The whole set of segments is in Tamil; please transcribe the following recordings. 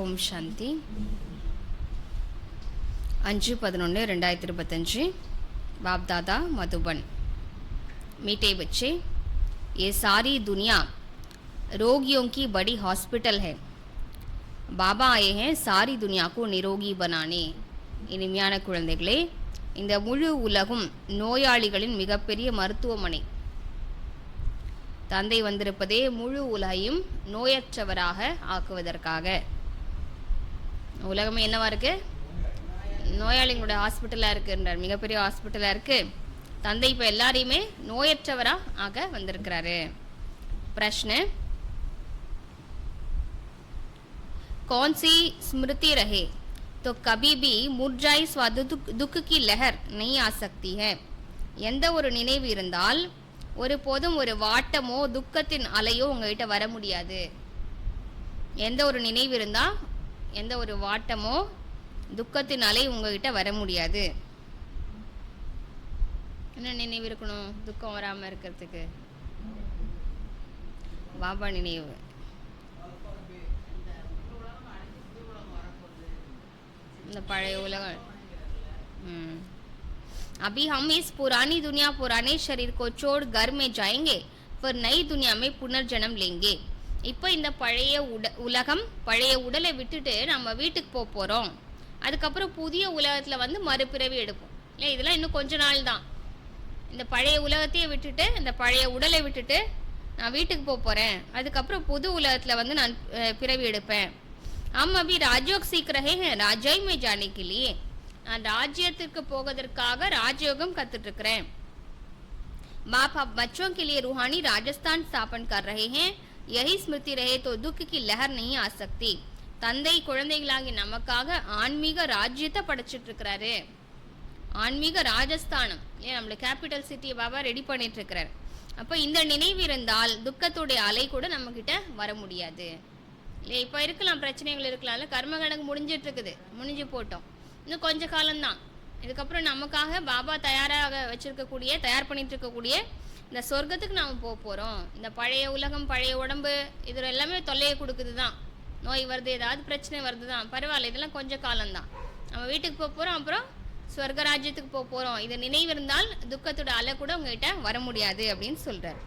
ஓம் சாந்தி 5/11/2025 बाप दादा मधुबन। मीठे बच्चे, ये सारी दुनिया रोगियों की बड़ी हॉस्पिटल है। பாபா आए हैं सारी दुनिया को निरोगी बनाने। இனிமையான குழந்தைகளே, இந்த முழு உலகும் நோயாளிகளின் மிகப்பெரிய மருத்துவமனை. தந்தை வந்திருப்பதே முழு உலகையும் நோயற்றவராக ஆக்குவதற்காக. உலகமே என்னவா இருக்கு? நோயாளிகளோட ஹாஸ்பிட்டலாக இருக்குன்றார், மிகப்பெரிய ஹாஸ்பிட்டலாக இருக்கு. தந்தை இப்போ எல்லாரையுமே நோயற்றவராக ஆக வந்திருக்கிறாரு. प्रश्न, कौन सी स्मृति रहे तो कभी भी मुरझाई स्वाद दुख की लहर नहीं आ सकती है। எந்த ஒரு நினைவு இருந்தால் ஒரு போதும் ஒரு வாட்டமோ துக்கத்தின் அலையோ உங்ககிட்ட வர முடியாது. எந்த ஒரு நினைவு இருந்தா எந்த ஒரு வாட்டமோ துக்கத்தின் அலை உங்ககிட்ட வர முடியாது. என்ன நினைவு இருக்கணும் துக்கம் வராம இருக்கிறதுக்கு? பாபா நினைவு. இந்த பழைய உலகம். अभी हम इस पुरानी दुनिया पुराने शरीर को छोड़ घर में जाएंगे, फिर नई दुनिया में पुनर्जन्म लेंगे. இப்போ இந்த பழைய உலகம் பழைய உடலை விட்டுட்டு நம்ம வீட்டுக்கு போக போகிறோம். அதுக்கப்புறம் புதிய உலகத்தில் வந்து மறுபிறவி எடுப்போம். இல்லை, இதெல்லாம் இன்னும் கொஞ்ச நாள் தான். இந்த பழைய உலகத்தையே விட்டுட்டு இந்த பழைய உடலை விட்டுட்டு நான் வீட்டுக்கு போக போகிறேன். அதுக்கப்புறம் புது உலகத்தில் வந்து நான் பிறவி எடுப்பேன். हम अभी राजयोग सीख रहे हैं राजय में जाने के लिए. நான் ராஜ்யத்திற்கு போவதற்காக ராஜயோகம் கத்துட்டு இருக்கிறேன். बाप अब बच्चों के लिए रूहानी राजस्थान स्थापन कर रहे हैं. यही स्मृति रहे तो दुख की लहर नहीं आ सकती. தந்தை குழந்தைகளாகி நமக்காக ஆன்மீக ராஜ்யத்தை படைச்சிட்டு இருக்கிறாரு. ஆன்மீக ராஜஸ்தானம் ஏன் நம்மள கேபிட்டல் சிட்டியை பாபா ரெடி பண்ணிட்டு இருக்கிறார். அப்போ இந்த நினைவு இருந்தால் துக்கத்துடைய அலை கூட நம்ம கிட்ட வர முடியாது. இல்லை, இப்போ இருக்கலாம், பிரச்சனைகள் இருக்கலாம்ல, கர்ம கணக்கு முடிஞ்சிட்டு இருக்குது, முடிஞ்சு போட்டோம், இன்னும் கொஞ்ச காலம்தான். இதுக்கப்புறம் நமக்காக பாபா தயார் பண்ணிட்டு இருக்கக்கூடிய இந்த சொர்க்கத்துக்கு நாம் போக போகிறோம். இந்த பழைய உலகம் பழைய உடம்பு இது எல்லாமே தொல்லையை கொடுக்குது தான். நோய் வருது, ஏதாவது பிரச்சனை வருது தான், பரவாயில்ல, இதெல்லாம் கொஞ்ச காலம்தான். நம்ம வீட்டுக்கு போக போகிறோம், அப்புறம் ஸ்வர்க ராஜ்யத்துக்கு போக போகிறோம். இது நினைவு இருந்தால் துக்கத்தோட அலை கூட உங்ககிட்ட வர முடியாது அப்படின்னு சொல்கிறார்.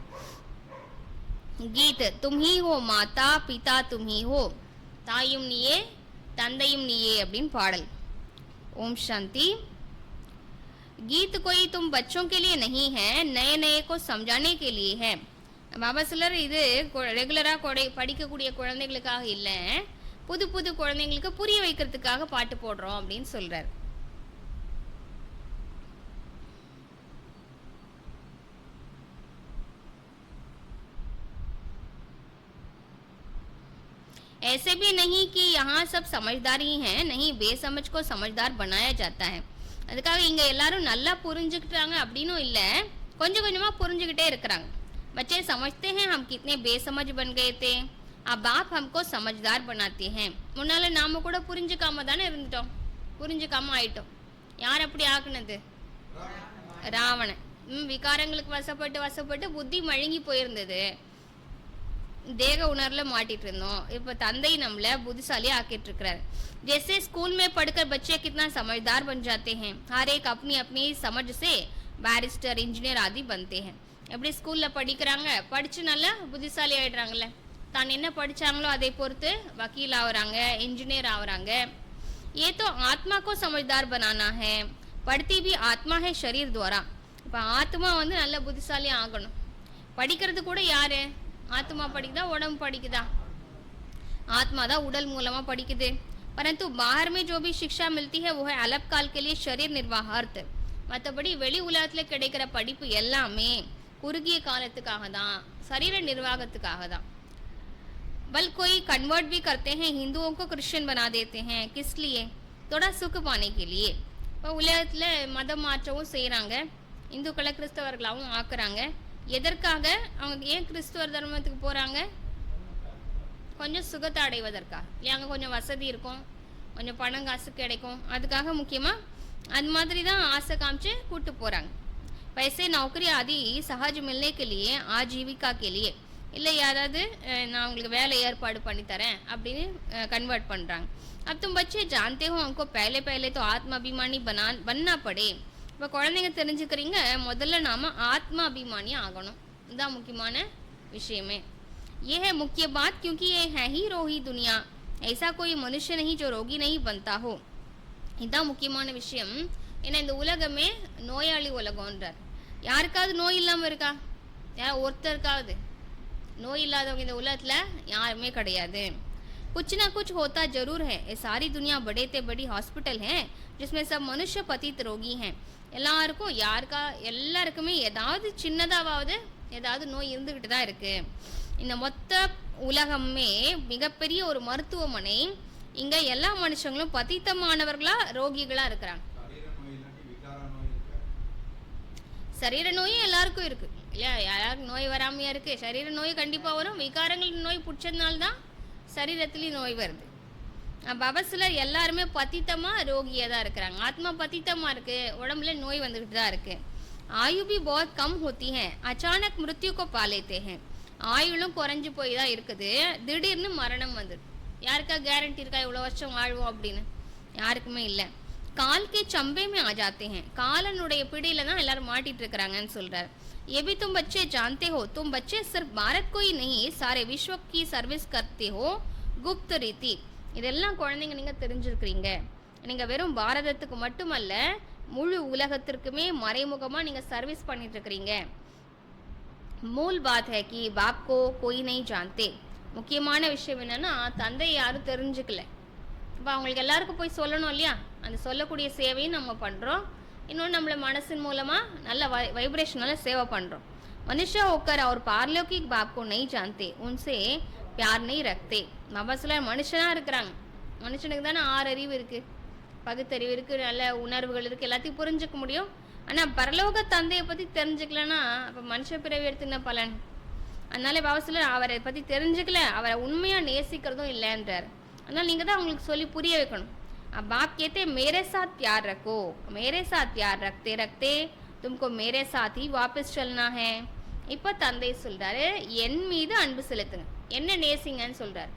கீத், தும் ஹி ஹோ மாதா பிதா தும் ஹி ஹோ, தாயும் நீயே தந்தையும் நீயே அப்படின்னு பாடல். ओम शांति। गीत कोई तुम बच्चों के लिए नहीं है, नए नए को समझाने के लिए है. பாபா சிலர் இது ரெகுலராக படிக்கக்கூடிய குழந்தைகளுக்காக இல்லை, புது புது குழந்தைங்களுக்கு புரிய வைக்கிறதுக்காக பாட்டு போடுறோம் அப்படின்னு சொல்றார். ऐसे भी नहीं कि यहाँ सब समझदार ही हैं, नहीं, बेसमझ को समझदार बनाया जाता है. அதுக்காக இங்க எல்லாரும் நல்லா புரிஞ்சுக்கிட்டாங்க அப்படின்னும் இல்லை, கொஞ்சம் கொஞ்சமா புரிஞ்சுக்கிட்டே இருக்கிறாங்க. बच्चे समझते हैं हम कितने बेसमझ बन गए थे, अब बाप हमको समझदार बनाते हैं. முன்னால நாம கூட புரிஞ்சுக்காம தானே இருந்துட்டோம், புரிஞ்சுக்காம ஆயிட்டோம். யார் அப்படி ஆக்குனது? ராவணன். விகாரங்களுக்கு வசப்பட்டு புத்தி மழுங்கி போயிருந்தது, தேக உணர்வுல மாட்டிட்டு இருந்தோம். இப்போ தந்தை நம்மள புத்திசாலி ஆக்கிட்டு இருக்கிறார். जैसे स्कूल में पढ़कर बच्चे कितना समझदार बन जाते हैं, हर एक अपनी अपनी समझ से बैरिस्टर इंजीनियर आदि बनते हैं. எப்படி ஸ்கூல்ல படிக்கிறாங்க, படிச்சு நல்லா புத்திசாலி ஆயிடுறாங்கல்ல, தான் என்ன படிச்சாங்களோ அதை பொறுத்து வக்கீல் ஆகுறாங்க, इंजीनियर ஆகுறாங்க. ये तो आत्मा को समझदार बनाना है, पढ़ती भी आत्मा है शरीर द्वारा. இப்போ ஆத்மா வந்து நல்ல புத்திசாலி ஆகணும். படிக்கிறது கூட யாரு? ஆத்மா படிக்குதா உடம்பு படிக்குதா? आत्मा தான் உடல் மூலமா படிக்குது. परंतु बाहर में जो भी शिक्षा मिलती है वो है अल्पकाल के लिए शरीर निर्वाहार्थ. மற்றபடி வெளி உலகத்தில் கிடைக்கிற படிப்பு எல்லாமே குறுகிய காலத்துக்காக தான், शरीर निर्वाहத்துக்காக தான். बल कोई कन्वर्ट भी करते हैं, हिंदुओं को क्रिश्चियन बना देते हैं, किस लिए? थोड़ा सुख पाने के लिए. இப்போ உலகத்தில் மதம் மாற்றவும் செய்கிறாங்க, இந்துக்களை கிறிஸ்தவர்களாகவும் ஆக்குறாங்க. எதற்காக? அவங்க ஏன் கிறிஸ்துவர் தர்மத்துக்கு போகிறாங்க? கொஞ்சம் சுகத்தை அடைவதற்காக. இல்லையா, அங்கே கொஞ்சம் வசதி இருக்கும், கொஞ்சம் பணம் காசு கிடைக்கும், அதுக்காக முக்கியமாக அது மாதிரி தான் ஆசை காமிச்சு கூப்பிட்டு போகிறாங்க. पैसे नौकरी आदि सहज मिलने के लिए आजीविका के लिए இல்லை யாராவது நான் உங்களுக்கு வேலை ஏற்பாடு பண்ணி தரேன் அப்படின்னு கன்வெர்ட் பண்ணுறாங்க. अब तुम बच्चे जानते हो हमको पहले पहले तो आत्माभिमानी बनना पड़े. இப்போ குழந்தைங்க தெரிஞ்சுக்கிறீங்க, முதல்ல நாம் ஆத்மாபிமானி ஆகணும். இதுதான் முக்கியமான விஷயமே. ये है मुख्य बात क्योंकि ये है ही रोगी दुनिया, ऐसा कोई मनुष्य नहीं जो रोगी नहीं बनता हो. இதுதான் முக்கியமான விஷயம். ஏன்னா இந்த உலகமே நோயாளி உலகம்ன்றார். யாருக்காவது நோய் இல்லாமல் இருக்கா? யார் ஒருத்தருக்காவது நோய் இல்லாதவங்க இந்த உலகத்தில் யாருமே கிடையாது. कुछ ना कुछ होता जरूर है. ये सारी दुनिया बड़े से बड़ी हॉस्पिटल है जिसमें सब मनुष्य पतित रोगी हैं. எல்லாருக்கும் எல்லாருக்குமே ஏதாவது சின்னதாவது ஏதாவது நோய் இருந்துக்கிட்டு தான் இருக்கு. இந்த மொத்த உலகமே மிகப்பெரிய ஒரு மருத்துவமனை. இங்க எல்லா மனுஷங்களும் பதித்தமானவர்களா ரோகிகளா இருக்கிறாங்க. சரீர நோயும் எல்லாருக்கும் இருக்கு இல்லையா? யாருக்கும் நோய் வராமையா இருக்கு? சரீர நோய் கண்டிப்பா வரும். விகாரங்கள் நோய் பிடிச்சதுனால்தான் சரீரத்துலேயும் நோய் வருது. பாபா சிலர் எல்லாருமே பத்தித்தமாக ரோகியாக தான் இருக்கிறாங்க. ஆத்மா பத்தித்தமாக இருக்குது, உடம்புல நோய் வந்துக்கிட்டு தான் இருக்குது. आयु भी बहुत कम होती है, अचानक मृत्यु को पा लेते हैं. ஆயுளும் குறைஞ்சு போய் தான் இருக்குது, திடீர்னு மரணம் வந்துடுது. யாருக்கா கேரண்டி இருக்கா இவ்வளோ வருஷம் வாழ்வோம் அப்படின்னு? யாருக்குமே இல்லை. கால் के चंबे में आ जाते हैं. காலனுடைய பிடியில தான் எல்லாரும் மாட்டிட்டு இருக்கிறாங்கன்னு சொல்றாரு. ये भी तुम बच्चे जानते हो, तुम बच्चे सिर्फ भारत को ही नहीं सारे विश्व की सर्विस करते हो गुप्त रीति. இதெல்லாம் குழந்தைங்க நீங்கள் தெரிஞ்சிருக்கிறீங்க. நீங்கள் வெறும் பாரதத்துக்கு மட்டுமல்ல முழு உலகத்திற்குமே மறைமுகமாக நீங்கள் சர்வீஸ் பண்ணிட்டு இருக்கிறீங்க. மூல் பாத் है कि बाप को कोई नहीं जानते. முக்கியமான விஷயம் என்னன்னா தந்தை யாரும் தெரிஞ்சுக்கல. இப்போ அவங்களுக்கு எல்லாருக்கும் போய் சொல்லணும் இல்லையா? அந்த சொல்லக்கூடிய சேவையும் நம்ம பண்ணுறோம். இன்னொன்று நம்மளை மனசின் மூலமாக நல்ல வைப்ரேஷனால சேவை பண்ணுறோம். मनुष्य होकर और पारलौकिक बाप को नहीं जानते, उनसे प्यार नहीं रखते. பாபா சிலர் மனுஷனாக இருக்கிறாங்க. மனுஷனுக்கு தானே 6 அறிவு இருக்குது, பகுத்தறிவு இருக்குது, நல்ல உணர்வுகள் இருக்குது, எல்லாத்தையும் புரிஞ்சுக்க முடியும். ஆனால் பரலோக தந்தையை பற்றி தெரிஞ்சுக்கலன்னா அப்போ மனுஷ பிறவி எடுத்துன பலன். அதனால பாபா சிலர் அவரை பற்றி தெரிஞ்சுக்கல, அவரை உண்மையாக நேசிக்கிறதும் இல்லைன்றார். அதனால் நீங்கள் தான் அவங்களுக்கு சொல்லி புரிய வைக்கணும். अब बाप कहते मेरे साथ प्यार रखो, मेरे साथ प्यार रखते रखते तुमको मेरे साथ ही वापस चलना है. இப்போ தந்தை சொல்றாரு என் மீது அன்பு செலுத்துங்க, என்ன நேசிங்கன்னு சொல்றாரு.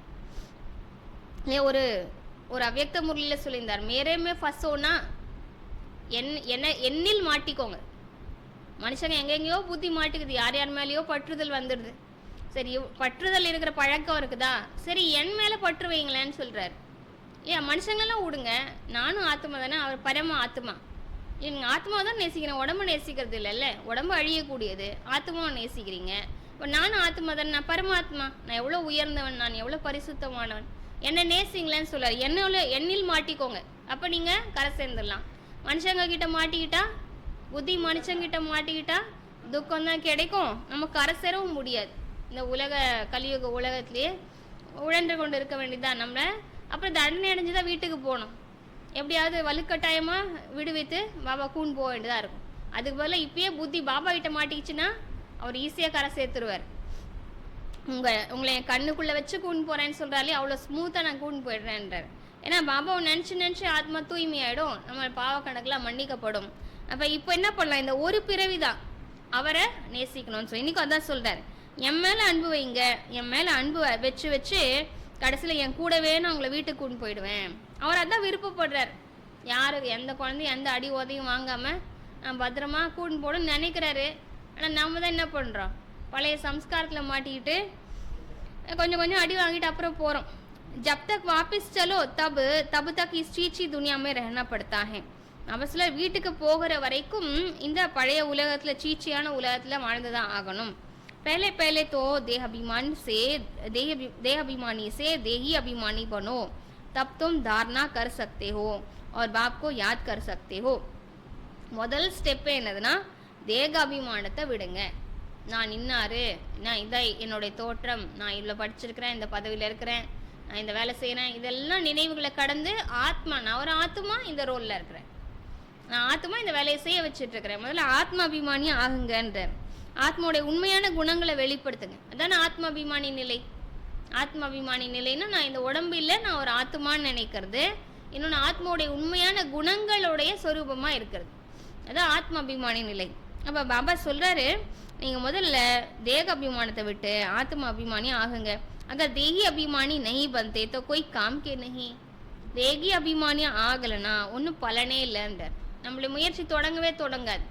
ஒரு ஒரு அவ்யக்த முறையில் சொல்லியிருந்தார், மேரேமே ஃபஸ்ஸோனா என்னில் மாட்டிக்கோங்க. மனுஷங்க எங்கெங்கேயோ புத்தி மாட்டிக்குது, யார் யார் மேலேயோ பற்றுதல் வந்துடுது. சரி பற்றுதல் இருக்கிற பழக்கம் இருக்குதா, சரி என் மேலே பற்று வைங்களேன்னு சொல்கிறார். ஏன் மனுஷங்கள்லாம் விடுங்க, நானும் ஆத்மா தானே, அவர் பரம ஆத்மா. நீங்கள் ஆத்மாவை தான் நேசிக்கிறேன், உடம்பு நேசிக்கிறது இல்லைல்ல. உடம்பு அழியக்கூடியது, ஆத்மாவை நேசிக்கிறீங்க. இப்போ நானும் ஆத்மா தானே, நான் பரமாத்மா, நான் எவ்வளோ உயர்ந்தவன், நான் எவ்வளோ பரிசுத்தமானவன், என்னை நேசிங்களேன்னு சொல்கிறார். எண்ணில் மாட்டிக்கோங்க, அப்போ நீங்கள் கரை சேர்ந்துடலாம். மனுஷங்க கிட்ட மாட்டிக்கிட்டா, புத்தி மனுஷங்கிட்ட மாட்டிக்கிட்டா துக்கம் தான் கிடைக்கும், நம்ம கரை சேரவும் முடியாது. இந்த உலக கலியுக உலகத்திலேயே உழன்று கொண்டு இருக்க வேண்டியதான் நம்ம. அப்புறம் தண்டனை அடைஞ்சு தான் வீட்டுக்கு போகணும். எப்படியாவது வலுக்கட்டாயமாக விடுவித்து பாபா கூண்டு போக வேண்டியதாக இருக்கும். அதுக்கு பதிலாக இப்பயே புத்தி பாபா கிட்ட மாட்டிக்கிச்சுன்னா அவர் ஈஸியாக கரை சேர்த்துருவார். உங்களை என் கண்ணுக்குள்ளே வச்சு கூண்டு போகிறேன்னு சொல்கிறாலே, அவ்வளோ ஸ்மூத்தாக நான் கூண்டு போயிடுறேன்றார். ஏன்னா பாபாவை நினச்சி ஆத்மா தூய்மையாயிடும், நம்ம பாவ கணக்கெலாம் மன்னிக்கப்படும். அப்போ இப்போ என்ன பண்ணலாம், இந்த ஒரு பிறவி தான் அவரை நேசிக்கணும்னு சொல்லி இன்றைக்கும் அதான் சொல்கிறார். என் மேலே அன்பு வைங்க, என் மேலே அன்பு வச்சு கடைசியில் என் கூடவே நான் உங்களை வீட்டுக்கு கூண்டு போயிடுவேன். அவர் அதான் விருப்பப்படுறார். யாருக்கு எந்த குழந்தையும் எந்த அடி உதவியும் வாங்காமல் நான் பத்திரமா கூண்டு போடணும்னு நினைக்கிறாரு. ஆனால் நம்ம தான் என்ன பண்ணுறோம், பழைய சம்ஸ்காரத்தில் மாட்டிக்கிட்டு கொஞ்சம் கொஞ்சம் அடி வாங்கிட்டு அப்புறம் போகிறோம். जब तक वापस चलो तब तक इस चीची दुनिया में रहना पड़ता है. நம்ம சிலர் வீட்டுக்கு போகிற வரைக்கும் இந்த பழைய உலகத்தில் சீச்சியான உலகத்தில் வாழ்ந்து தான் ஆகணும். पहले पहले तो देहाभिमानी से देही अभिमानी बनो, तब तुम धारणा कर सकते हो और बाप को याद कर सकते हो. முதல் ஸ்டெப்பு என்னதுன்னா தேக அபிமானத்தை விடுங்க. நான் இன்னாரு, நான் இதான் என்னுடைய தோற்றம், நான் இவ்வளோ படிச்சிருக்கிறேன், இந்த பதவியில் இருக்கிறேன், நான் இந்த வேலை செய்கிறேன், இதெல்லாம் நினைவுகளை கடந்து ஆத்மா, நான் ஒரு ஆத்மா இந்த ரோலில் இருக்கிறேன், நான் ஆத்மா இந்த வேலையை செய்ய வச்சுட்ருக்கிறேன். முதல்ல ஆத்மா அபிமானி ஆகுங்கன்றார். ஆத்மாவுடைய உண்மையான குணங்களை வெளிப்படுத்துங்க, அதான ஆத்மாபிமானி நிலை. ஆத்மாபிமானி நிலைன்னா நான் இந்த உடம்பு இல்லை, நான் ஒரு ஆத்மான்னு நினைக்கிறது. இன்னொன்று ஆத்மாவுடைய உண்மையான குணங்களுடைய சொரூபமாக இருக்கிறது, அதான் ஆத்மாபிமானி நிலை. அப்போ பாபா சொல்கிறாரு, நீங்கள் முதல்ல தேக அபிமானத்தை விட்டு ஆத்ம அபிமானி ஆகுங்க. அगर देही अभिमानी नहीं बनते तो कोई काम के नहीं. தேகி அபிமானியா ஆகலைன்னா ஒன்றும் பலனே இல்லைன்றார். நம்மளுடைய முயற்சி தொடங்கவே தொடங்காது.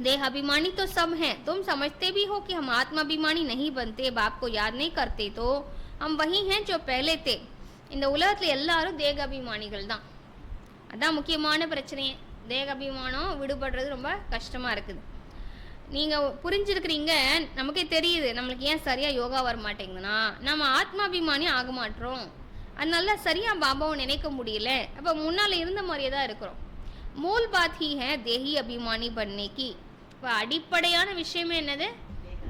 देह अभिमानी तो सब हैं. तुम समझते भी हो कि हम आत्माभिमानी नहीं बनते, बाप को याद नहीं करते, तो हम वही हैं जो पहले थे. இந்த உலகத்தில் எல்லாரும் தேக அபிமானிகள் தான். அதான் முக்கியமான பிரச்சனையே. தேக அபிமானம் விடுபடுறது ரொம்ப கஷ்டமாக இருக்குது. நீங்கள் புரிஞ்சிருக்கிறீங்க, நமக்கே தெரியுது நம்மளுக்கு ஏன் சரியாக யோகா வர மாட்டேங்குதுன்னா நம்ம ஆத்மாபிமானி ஆக மாட்டோம். அதனால சரியாக பாபாவை நினைக்க முடியல. அப்போ முன்னால் இருந்த மாதிரியே தான் இருக்கிறோம். மூல் பாத் ஹி ஹே தேஹி அபிமானி பண்ணேக்கி. இப்போ அடிப்படையான விஷயமே என்னது?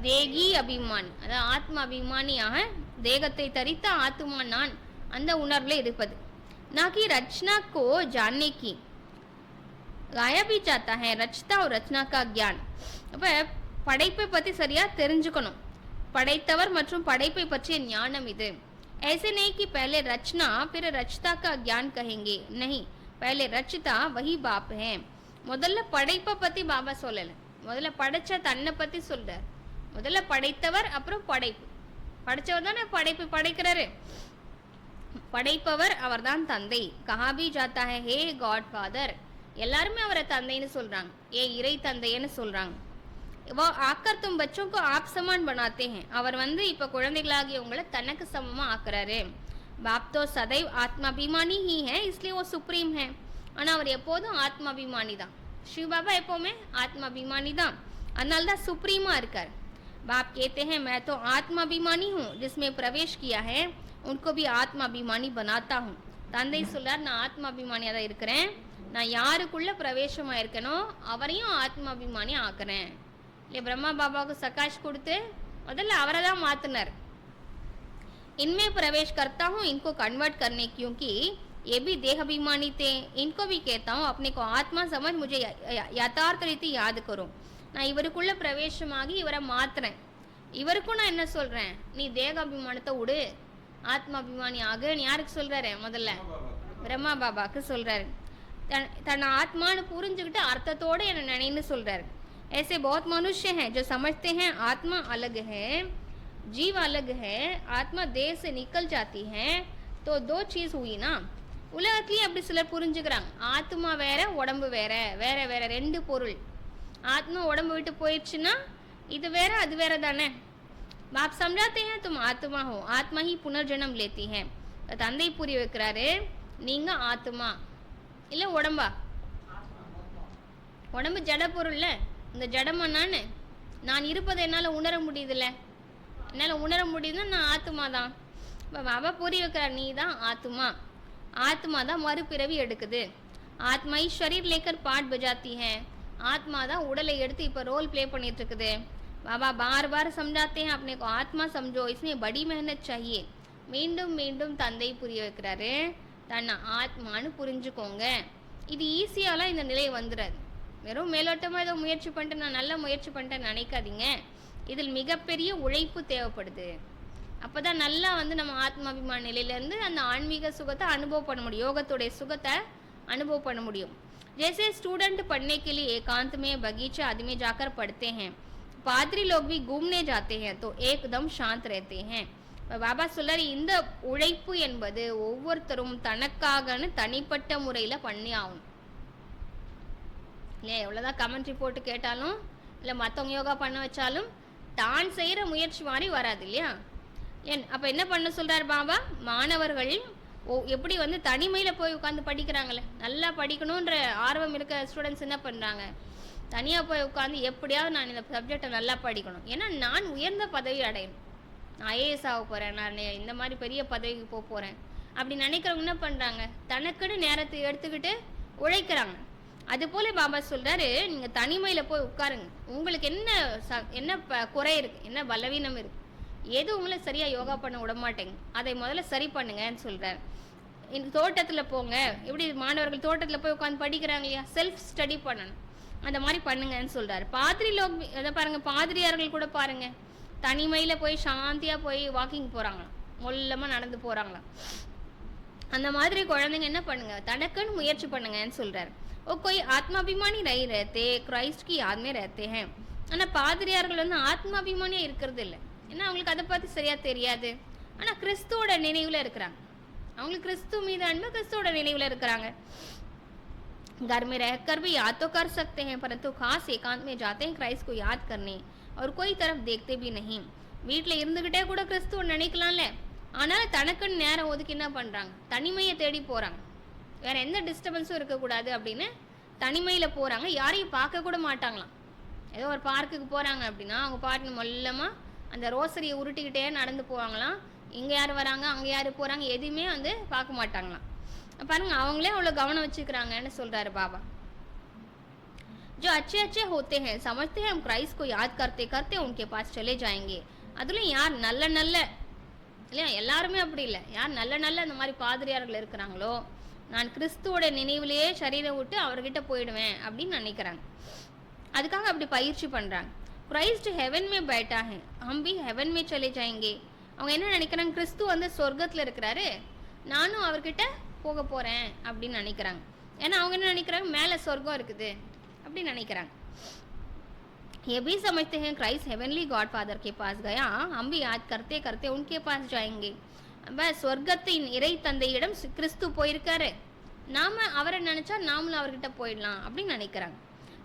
தேகி அபிமானி, அதாவது ஆத்ம அபிமானியாக தேகத்தை தரித்த ஆத்மா நான் அந்த உணர்வில் இருப்பது. நாக்கி ரச்சனா கோ ஜானே கி गाया भी चाहता है रचता और रचना का ज्ञान. அப்போ படைப்பை பற்றி சரியாக தெரிஞ்சுக்கணும். படைத்தவர் மற்றும் படைப்பை பற்றிய ஞானம் இது. ऐसे नहीं कि पहले रचना फिर रचता का ज्ञान कहेंगे, नहीं, पहले रचता वही बाप है. முதல்ல படைப்பை பற்றி பாபா சொல்லலை, முதல்ல படைச்ச தன்னை பற்றி சொல்றார். முதல்ல படைத்தவர், அப்புறம் படைப்பு. படைச்சவர் தானே படைப்பு படைக்கிறாரு. படைப்பவர் அவர்தான் தந்தை. கஹாபி ஜாத்தா ஹே காட் ஃபாதர். எல்லாருமே அவரை தந்தைன்னு சொல்றாங்க, ஏ இறை தந்தைன்னு சொல்றாங்க. वो आकर तुम बच्चों को आप समान बनाते हैं. அவர் வந்து இப்போ குழந்தைகளாகியவங்களை தனக்கு சமமாக ஆக்குறாரு. बाप तो सदैव आत्माभिमानी ही है, इसलिए वो सुप्रीम है. ஆனால் அவர் எப்போதும் ஆத்மாபிமானி தான். शिव बाबा எப்போவுமே ஆத்மாபிமானி தான், அதனால தான் சுப்ரீமாக இருக்கார். बाप कहते हैं मैं तो आत्माभिमानी हूँ, जिसमें प्रवेश किया है उनको भी आत्माभिमानी बनाता हूँ. தந்தை சொல்றார், நான் ஆத்மாபிமானியாக தான் இருக்கிறேன், நான் யாருக்குள்ள பிரவேசமாக இருக்கனோ அவரையும் ஆத்மாபிமானி ஆக்குறேன். இல்லையா? பிரம்மா பாபாவுக்கு சகாஷ் கொடுத்து முதல்ல அவரை தான் மாற்றினார். इनमें प्रवेश करता हूँ इनको कन्वर्ट करने, क्योंकि ये भी देहाभिमानी थे. इनको भी कहता हूँ अपने को आत्मा समझ मुझे यथार्थ रीति याद करो. நான் இவருக்குள்ள பிரவேசமாகி இவரை மாத்துறேன். இவருக்கும் நான் என்ன சொல்றேன், நீ தேக அபிமானத்தை விடு, ஆத்மாபிமானி ஆகுன்னு யாருக்கு சொல்றாரு? முதல்ல பிரம்மா பாபாவுக்கு சொல்றாரு. தன் ஆத்மான்னு புரிஞ்சுக்கிட்டு அர்த்தத்தோடு என்ன நினைன்னு சொல்றாரு. ऐसे बहुत मनुष्य हैं जो समझते हैं आत्मा अलग है, जीव अलग है, आत्मा देह से निकल जाती है, तो दो चीज हुई ना. உலகத்துலேயும் அப்படி சிலர் புரிஞ்சுக்கிறாங்க, ஆத்மா வேற உடம்பு வேற, வேற வேற ரெண்டு பொருள். ஆத்மா உடம்பு விட்டு போயிடுச்சுன்னா இது வேற அது வேற தானே. பாப் समझाते हैं तुम आत्मा हो, आत्मा ही पुनर्जन्म लेती है. தந்தை புரிய வைக்கிறாரு, நீங்க ஆத்மா இல்லை உடம்பா? உடம்பு ஜட பொருள்ல, இந்த ஜடமா நான் இருப்பதை என்னால் உணர முடியுதுல்ல, என்னால் உணர முடியுதுன்னா நான் ஆத்மா தான். இப்போ பாபா புரிய வைக்கிறார், நீ தான் ஆத்மா. ஆத்மா தான் மறுபிறவி எடுக்குது. ஆத்மா ही शरीर लेकर पाठ बजाती है. ஆத்மா தான் உடலை எடுத்து இப்போ ரோல் ப்ளே பண்ணிட்டு இருக்குது. பாபா बार बार समझाते हैं अपने को आत्मा समझो, इसमें बड़ी मेहनत चाहिए. மீண்டும் மீண்டும் தந்தை புரிய வைக்கிறாரு, தன்னை ஆத்மான்னு புரிஞ்சுக்கோங்க. இது ஈஸியாலாம் இந்த நிலை வந்துடாது. வெறும் மேலோட்டமாக ஏதோ முயற்சி பண்ணிட்டு நான் நல்ல முயற்சி பண்ணிட்டேன்னு நினைக்காதீங்க. இதில் மிகப்பெரிய உழைப்பு தேவைப்படுது. அப்போ தான் நல்லா வந்து நம்ம ஆத்மாபிமான நிலையிலேருந்து அந்த ஆன்மீக சுகத்தை அனுபவம் பண்ண முடியும், யோகத்துடைய சுகத்தை அனுபவம் பண்ண முடியும். जैसे स्टूडेंट पढ़ने के लिए एकांत में बगीचा आदि में जाकर पढ़ते हैं, पादरी लोग भी घूमने जाते हैं तो एकदम शांत रहते हैं. பாபா சொல்றாரு, இந்த உழைப்பு என்பது ஒவ்வொருத்தரும் தனக்காகன்னு தனிப்பட்ட முறையில் பண்ணி ஆகணும். இல்லையா? எவ்வளோதான் கமெண்ட்ரி போட்டு கேட்டாலும் இல்லை மற்றவங்க யோகா பண்ண வச்சாலும் தான் செய்கிற முயற்சி மாதிரி வராது இல்லையா? அப்போ என்ன பண்ண சொல்கிறார் பாபா? மாணவர்கள் எப்படி வந்து தனிமையில் போய் உட்காந்து படிக்கிறாங்களே, நல்லா படிக்கணுன்ற ஆர்வம் இருக்க ஸ்டூடெண்ட்ஸ் என்ன பண்ணுறாங்க, தனியாக போய் உட்காந்து எப்படியாவது நான் இந்த சப்ஜெக்டை நல்லா படிக்கணும், ஏன்னா நான் உயர்ந்த பதவி அடையணும், நான் ஐஏஎஸ் ஆக போகிறேன், நான் இந்த மாதிரி பெரிய பதவிக்கு போக போகிறேன் அப்படி நினைக்கிறவங்க என்ன பண்ணுறாங்க, தனக்குன்னு நேரத்தை எடுத்துக்கிட்டு உழைக்கிறாங்க. அதுபோல் பாபா சொல்கிறாரு, நீங்கள் தனிமையில் போய் உட்காருங்க. உங்களுக்கு என்ன குறை இருக்குது, என்ன பலவீனம் இருக்குது, எது உங்களை சரியாக யோகா பண்ண விட மாட்டேங்க, அதை முதல்ல சரி பண்ணுங்கன்னு சொல்கிறார். இந்த தோட்டத்தில் போங்க, எப்படி மாணவர்கள் தோட்டத்தில் போய் உட்காந்து படிக்கிறாங்க இல்லையா, செல்ஃப் ஸ்டடி பண்ணணும், அந்த மாதிரி பண்ணுங்கன்னு சொல்கிறார். பாதிரி லோக் அதை பாருங்கள், பாதிரியார்கள் கூட பாருங்கள், தனிமையில் போய் சாந்தியாக போய் வாக்கிங் போகிறாங்களாம், மொல்லமாக நடந்து போகிறாங்களாம். அந்த மாதிரி குழந்தைங்க என்ன பண்ணுங்க, தனக்குன்னு முயற்சி பண்ணுங்கன்னு சொல்கிறார். वो कोई आत्माभिमानी नहीं रहते, क्राइस्ट की याद में रहते हैं. ஆனா பாதிரியார்கள் வந்து ஆத்மாபிமானியா இருக்கிறது இல்லை. ஏன்னா அவங்களுக்கு அதை பத்தி சரியா தெரியாது. ஆனா கிறிஸ்துவோட நினைவுல இருக்கிறாங்க. அவங்களுக்கு கிறிஸ்து மீது அன்பு, கிறிஸ்துவோட நினைவுல இருக்கிறாங்க. घर में रहकर भी याद तो कर सकते हैं, परंतु खास एकांत में जाते हैं क्राइस्ट को याद करने और कोई तरफ देखते भी नहीं. வீட்டில் இருந்துக்கிட்டே கூட கிறிஸ்துவ நினைக்கலாம்ல. ஆனாலும் தனக்குன்னு நேரம் ஒதுக்கி என்ன பண்ணுறாங்க, தனிமையை தேடி போகிறாங்க. வேற எந்த டிஸ்டர்பன்ஸும் இருக்கக்கூடாது அப்படின்னு தனிமையில் போகிறாங்க. யாரையும் பார்க்க கூட மாட்டாங்களாம். ஏதோ ஒரு பார்க்குக்கு போகிறாங்க அப்படின்னா அவங்க பாட்டுன்னு மொல்லமாக அந்த ரோசரியை உருட்டிக்கிட்டே நடந்து போவாங்களாம். இங்கே யார் வராங்க, அங்கே யார் போகிறாங்க, எதுவுமே வந்து பார்க்க மாட்டாங்களாம். பாருங்க, அவங்களே அவ்வளோ கவனம் வச்சுக்கிறாங்கன்னு சொல்கிறாரு பாபா. जो अच्छे अच्छे होते हैं समझते हैं हम क्राइस्ट को याद करते करते उनके पास चले जाएंगे. அதுல யார் நல்ல நல்ல இல்லையா, எல்லாருமே அப்படி இல்லை, யார் நல்ல நல்ல அந்த மாதிரி பாதிரியார்கள் இருக்கிறாங்களோ நான் கிறிஸ்துவோட நினைவுலேயே சரீரம் விட்டு அவர்கிட்ட போயிடுவேன் அப்படின்னு நினைக்கிறாங்க. அதுக்காக அப்படி பயிற்சி பண்ணுறாங்க. கிரைஸ்ட் ஹெவன் மே बैठा है हम भी हेवन में चले जाएंगे. அவங்க என்ன நினைக்கிறாங்க, கிறிஸ்து வந்து சொர்க்கத்தில் இருக்கிறாரு, நானும் அவர்கிட்ட போக போகிறேன் அப்படின்னு நினைக்கிறாங்க. ஏன்னா அவங்க என்ன நினைக்கிறாங்க, மேலே சொர்க்கம் இருக்குது அப்படின்னு நினைக்கிறாங்க. ये भी समझते हैं क्राइस्ट हेवनली गॉड फादर के पास गया हम भी याद करते करते उनके पास जाएंगे. சொர்க்கத்தின் இறை தந்தையிடம் கிறிஸ்து போயிருக்காரு, நாம அவரை நினைச்சா நாமளும் அவர்கிட்ட போயிடலாம் அப்படின்னு நினைக்கிறாங்க.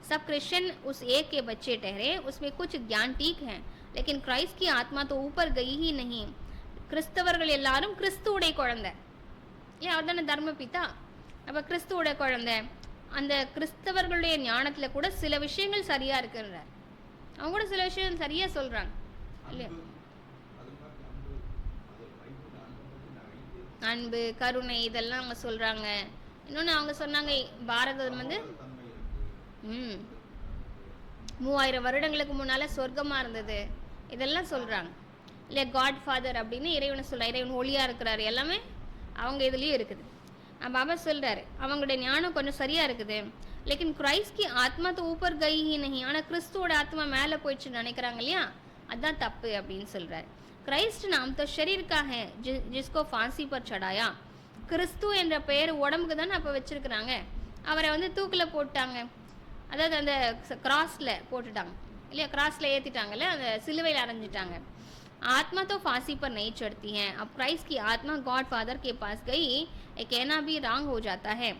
सब क्रिश्चियन उस एक के बच्चे ठहरे, उसमें कुछ ज्ञान ठीक है लेकिन क्राइस्ट की आत्मा तो ऊपर गई ही नहीं. கிறிஸ்தவர்கள் எல்லாரும் கிறிஸ்துவுடைய குழந்தை, ஏன் அவர் தானே தர்ம பிதா, அப்போ கிறிஸ்துவோட குழந்தை. அந்த கிறிஸ்தவர்களுடைய ஞானத்தில் கூட சில விஷயங்கள் சரியாக இருக்குன்றார். அவங்க கூட சில விஷயம் சரியாக சொல்கிறாங்க இல்லையா, அன்பு கருணை இதெல்லாம் அவங்க சொல்கிறாங்க. இன்னொன்று அவங்க சொன்னாங்க, பாரதம் வந்து 3000 வருடங்களுக்கு முன்னால் சொர்க்கமாக இருந்தது, இதெல்லாம் சொல்கிறாங்க இல்லையா. காட் ஃபாதர் அப்படின்னு இறைவனை சொல்கிறார், இறைவன் ஒளியாக இருக்கிறாரு, எல்லாமே அவங்க இதுலேயும் இருக்குது. பாபா சொல்கிறாரு அவங்களுடைய ஞானம் கொஞ்சம் சரியாக இருக்குது, लेकिन क्राइस्ट की आत्मा तो ऊपर गई ही नहीं. ஆனால் கிறிஸ்துவோட ஆத்மா மேலே போயிடுச்சுன்னு நினைக்கிறாங்க இல்லையா, அதுதான் தப்பு அப்படின்னு சொல்கிறாரு. கிரைஸ்ட் நாம் तो शरीर का है जिसको फांसी पर चढ़ाया. கிறிஸ்து என்ற பெயர் உடம்புக்கு தானே அப்போ வச்சுருக்குறாங்க. அவரை வந்து தூக்கில் போட்டாங்க, அதாவது அந்த கிராஸில் போட்டுட்டாங்க இல்லையா, கிராஸில் ஏற்றிட்டாங்கல்ல, அந்த சிலுவையில் அரைஞ்சிட்டாங்க. आत्मा तो फांसी पर नहीं चढ़ती है. अब क्राइस्ट की आत्मा गॉड फादर के पास गई, ये कहना भी रॉन्ग हो जाता है.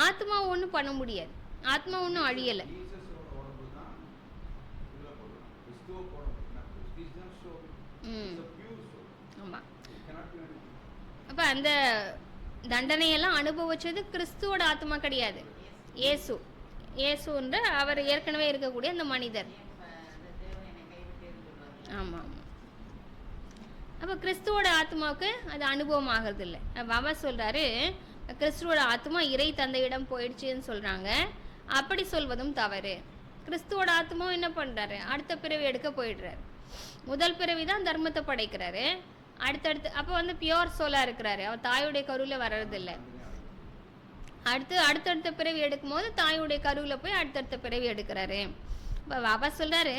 ஆத்மா ஒன்றும் பண்ண முடியாது, ஆத்மா ஒன்றும் அழியலை. ஆமாம், அப்போ அந்த தண்டனையெல்லாம் அனுபவிச்சது கிறிஸ்துவோட ஆத்மா கிடையாது, இயேசு. இயேசுன்ற அவர் ஏற்கனவே இருக்கக்கூடிய அந்த மனிதர். ஆமாம், அப்போ கிறிஸ்துவோட ஆத்மாவுக்கு அது அனுபவம் ஆகிறது இல்லை. பாபா சொல்கிறாரு கிறிஸ்துவோட ஆத்மா இறை தந்தையிடம் போயிடுச்சுன்னு சொல்கிறாங்க. அப்படி சொல்வதும் தவறு. கிறிஸ்துவோட ஆத்மாவும் என்ன பண்ணுறாரு, அடுத்த பிறவி எடுக்க போயிடுறாரு. முதல் பிறவி தான் தர்மத்தை படைக்கிறாரு, அடுத்தடுத்து அப்போ வந்து பியோர் சோலாக இருக்கிறாரு, அவர் தாயுடைய கருவில் வர்றதில்லை. அடுத்தடுத்த பிறவி எடுக்கும் போது தாயுடைய கருவில் போய் அடுத்தடுத்த பிறவி எடுக்கிறாரு. இப்போ பாபா சொல்கிறாரு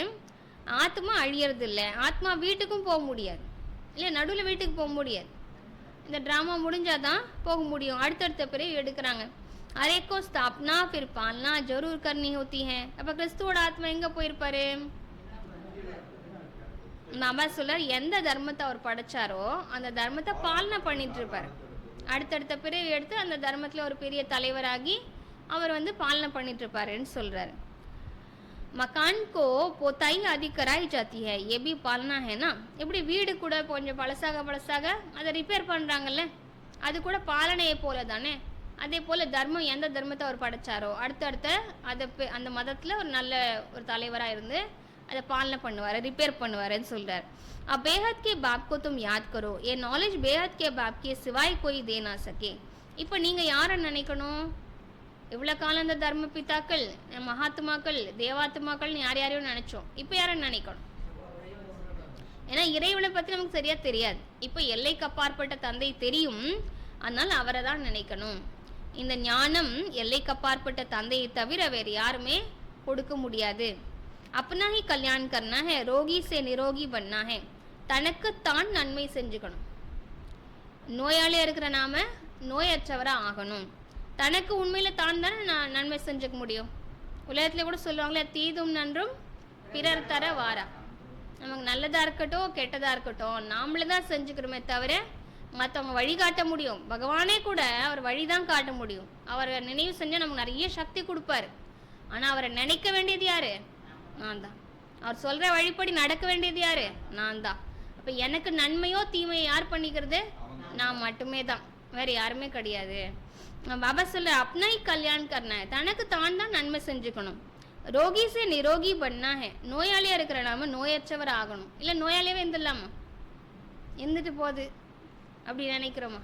ஆத்மா அழியறது இல்லை, ஆத்மா வீட்டுக்கும் போக முடியாது இல்லை, நடுவில் வீட்டுக்கு போக முடியாது. இந்த ட்ராமா முடிஞ்சாதான் போக முடியும். அடுத்தடுத்த பிறகு எடுக்கிறாங்க. அரேக்கோ ஸ்தாப்னா फिर पालना जरूर करनी होती है. அப்போ கிறிஸ்துவோட ஆத்மா எங்கே போயிருப்பாரு, பாபா சொல்றார் எந்த தர்மத்தை அவர் படைச்சாரோ அந்த தர்மத்தை பாலனை பண்ணிட்டு இருப்பார். அடுத்தடுத்த பிறகு எடுத்து அந்த தர்மத்தில் ஒரு பெரிய தலைவராகி அவர் வந்து பாலனை பண்ணிட்டு இருப்பாருன்னு சொல்றாரு. मकान को पोताई आदि कराई जाती है, ये भी पालना है ना. இப்படி வீடு கூட கொஞ்சம் பழசாக அதை ரிப்பேர் பண்ணுறாங்கல்ல, அது கூட பாலனையை போல தானே. அதே போல் தர்மம் எந்த தர்மத்தை அவர் படைச்சாரோ அடுத்தடுத்த அதை அந்த மதத்தில் ஒரு நல்ல ஒரு தலைவராக இருந்து அதை பாலனை பண்ணுவார், ரிப்பேர் பண்ணுவாருன்னு சொல்கிறார். अब बेहद के बाप को तुम याद करो, ये नॉलेज बेहद के बाप के सिवाय कोई दे ना सके. இப்போ நீங்கள் யாரை நினைக்கணும், இவ்வளோ காலம் இந்த தர்ம பிதாக்கள் மகாத்மாக்கள் தேவாத்மாக்கள்னு யாரையும் நினைச்சோம், இப்போ யாரை நினைக்கணும், ஏன்னா இறைவனை பற்றி நமக்கு சரியாக தெரியாது. இப்போ எல்லைக்கு அப்பாற்பட்ட தந்தை தெரியும், அதனால் அவரை தான் நினைக்கணும். இந்த ஞானம் எல்லைக்கு அப்பாற்பட்ட தந்தையை தவிர வேறு யாருமே கொடுக்க முடியாது. अपना ही कल्याण करना है, रोगी से निरोगी बनना है. தனக்குத்தான் நன்மை செஞ்சுக்கணும். நோயாளியாக இருக்கிற நாம நோயற்றவராக ஆகணும். தனக்கு உண்மையில் தான் தானே நன்மை செஞ்சுக்க முடியும். உலகத்தில் கூட சொல்லுவாங்களே தீதும் நன்றும் பிறர் தர வாரா. நமக்கு நல்லதா இருக்கட்டும் கெட்டதா இருக்கட்டும் நாமளே தான் செஞ்சுக்கிறோமே தவிர மற்றவங்க வழிகாட்ட முடியும். பகவானே கூட அவர் வழி தான் காட்ட முடியும். அவரை நினைவு செஞ்சால் நமக்கு நிறைய சக்தி கொடுப்பாரு. ஆனால் அவரை நினைக்க வேண்டியது யாரு? நான் தான். அவர் சொல்கிற வழிப்படி நடக்க வேண்டியது யாரு? நான் தான். அப்போ எனக்கு நன்மையோ தீமையோ யார் பண்ணிக்கிறது? நான் மட்டுமே தான், வேறு யாருமே கிடையாது. பாபா சொல்ல அப்னாய் கல்யாண் கர்னா, தனக்கு தான் தான் நன்மை செஞ்சுக்கணும். ரோகி சே நிரோகி பண்ணா ஹே, நோயாளியாக இருக்கிற நாம நோயற்றவர் ஆகணும். இல்லை நோயாளியாவே இருந்துடலாமா? இருந்துட்டு போகுது அப்படி நினைக்கிறோமா?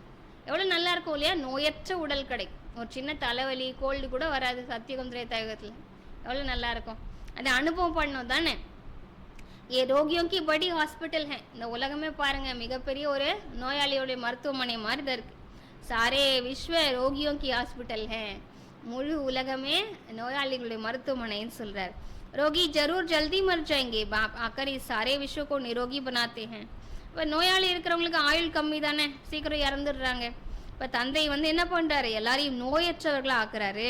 எவ்வளோ நல்லா இருக்கும் இல்லையா? நோயற்ற உடல் கிடைக்கும். ஒரு சின்ன தலைவலி கோல்டு கூட வராது சத்தியுகம் திரேதாயுகத்தில். எவ்வளோ நல்லா இருக்கும். அதை அனுபவம் பண்ணணும் தானே. ஏ ரோகியோங்கி படி ஹாஸ்பிட்டல் ஹே, இந்த உலகமே பாருங்க மிகப்பெரிய ஒரு நோயாளியோடைய மருத்துவமனை மாதிரி தான் இருக்கு. சாரே விஸ்வ ரோகியோங்கி ஹாஸ்பிட்டல் ஹே, முழு உலகமே நோயாளிகளுடைய மருத்துவமனைன்னு சொல்றார். ரோகி ஜரூர் ஜல்தி மர் ஜாயேங்கே பாப் ஆக்கர் இஸ் சாரே விஸ்வ கோ நிரோகி பனாத்தே ஹே. இப்போ நோயாளி இருக்கிறவங்களுக்கு ஆயுள் கம்மி தானே, சீக்கிரம் இறந்துடுறாங்க. இப்போ தந்தை என்ன பண்ணுறாரு? எல்லாரையும் நோயற்றவர்களாக ஆக்குறாரு.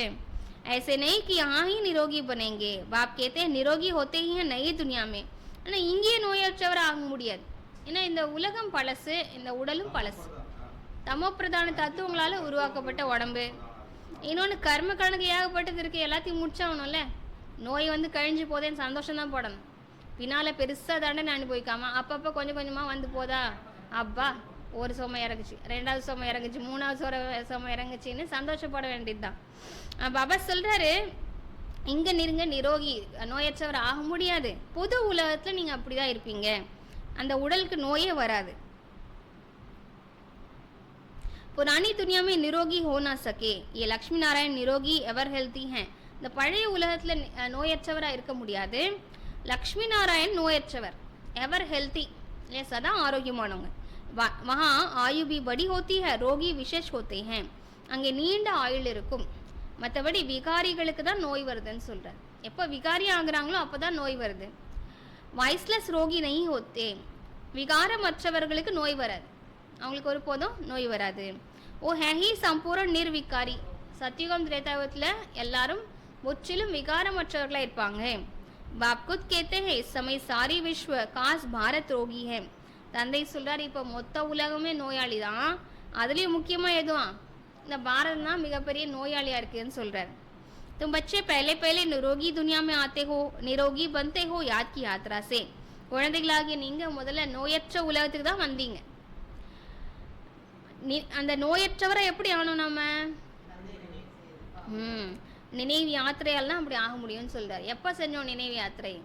ऐसे नहीं कि यहाँ ही निरोगी बनेंगे, बाप कहते हैं निरोगी होते ही हैं नई दुनिया में. ஆனால் இங்கேயே நோயற்றவர் ஆக முடியாது. ஏன்னா இந்த உலகம் பழசு, இந்த உடலும் பழசு. தமோ பிரதான தத்துவங்களால் உருவாக்கப்பட்ட உடம்பு. இன்னொன்று கர்ம கணக்கு ஏகப்பட்டது இருக்குது, எல்லாத்தையும் முடிச்சாகணும்ல. நோய் கழிஞ்சு போதேன்னு சந்தோஷம்தான் போடணும். பின்னால் பெருசாக தண்டனை அனுபவிக்காம அப்பப்போ கொஞ்சம் கொஞ்சமாக போதா, அப்பா ஒரு சுமை இறங்குச்சு, ரெண்டாவது சுமை இறங்குச்சு, மூணாவது சுமை இறங்குச்சின்னு சந்தோஷப்பட வேண்டியது தான். பாபா சொல்கிறாரு இங்கே நீங்க நிரோகி நோயற்றவர் ஆக முடியாது. புது உலகத்தில் நீங்கள் அப்படி தான் இருப்பீங்க. அந்த உடலுக்கு நோயே வராது. पुरानी दुनिया में निरोगी हो ना सके, ये लक्ष्मी नारायण निरोगी एवर हेल्थी हैं. இந்த பழைய உலகத்தில் நோயற்றவராக இருக்க முடியாது. லக்ஷ்மி நாராயண் நோயற்றவர், எவர் ஹெல்த்தி, இல்லை சதா ஆரோக்கியமானவங்க. வஹா ஆயு பி படி ஹோத்தி ஹை, ரோகி விசேஷ் ஹோத்தே ஹை, அங்கே நீண்ட ஆயுள் இருக்கும். மற்றபடி விகாரிகளுக்கு தான் நோய் வருதுன்னு சொல்கிறார். எப்போ விகாரி ஆகுறாங்களோ அப்போ தான் நோய் வருது. வாய்ஸ்லெஸ் ரோகி நெய் ஹோத்தே, விகாரமற்றவர்களுக்கு நோய் வராது, அவங்களுக்கு ஒரு போதும் நோய் வராது. ஓ ஹி சம்பூர்ண நிர்விகாரி, சத்தியுகம் திரேதாயுகத்தில் எல்லாரும் முற்றிலும் விகாரமற்றவர்களாக இருப்பாங்க. பாப் குத் கேத்தே ஹே இஸ் சமய சாரி விஸ்வ காஸ் பாரத் ரோகி ஹே. தந்தை சொல்கிறார் இப்போ மொத்த உலகமே நோயாளி தான், அதுலேயும் முக்கியமாக எதுவான் இந்த பாரதம் தான் மிகப்பெரிய நோயாளியாக இருக்குதுன்னு சொல்கிறார். तुम बच्चे पहले पहले निरोगी दुनिया में आते हो, निरोगी बनते हो याद की यात्रा से. குழந்தைகளாகிய நீங்கள் முதல்ல நோயற்ற உலகத்துக்கு தான் வந்தீங்க. அந்த நோயற்றவரை எப்படி ஆகணும் நம்ம? நினைவு யாத்திரையெல்லாம் அப்படி ஆக முடியும்னு சொல்கிறார். எப்போ செஞ்சோம் நினைவு யாத்திரை?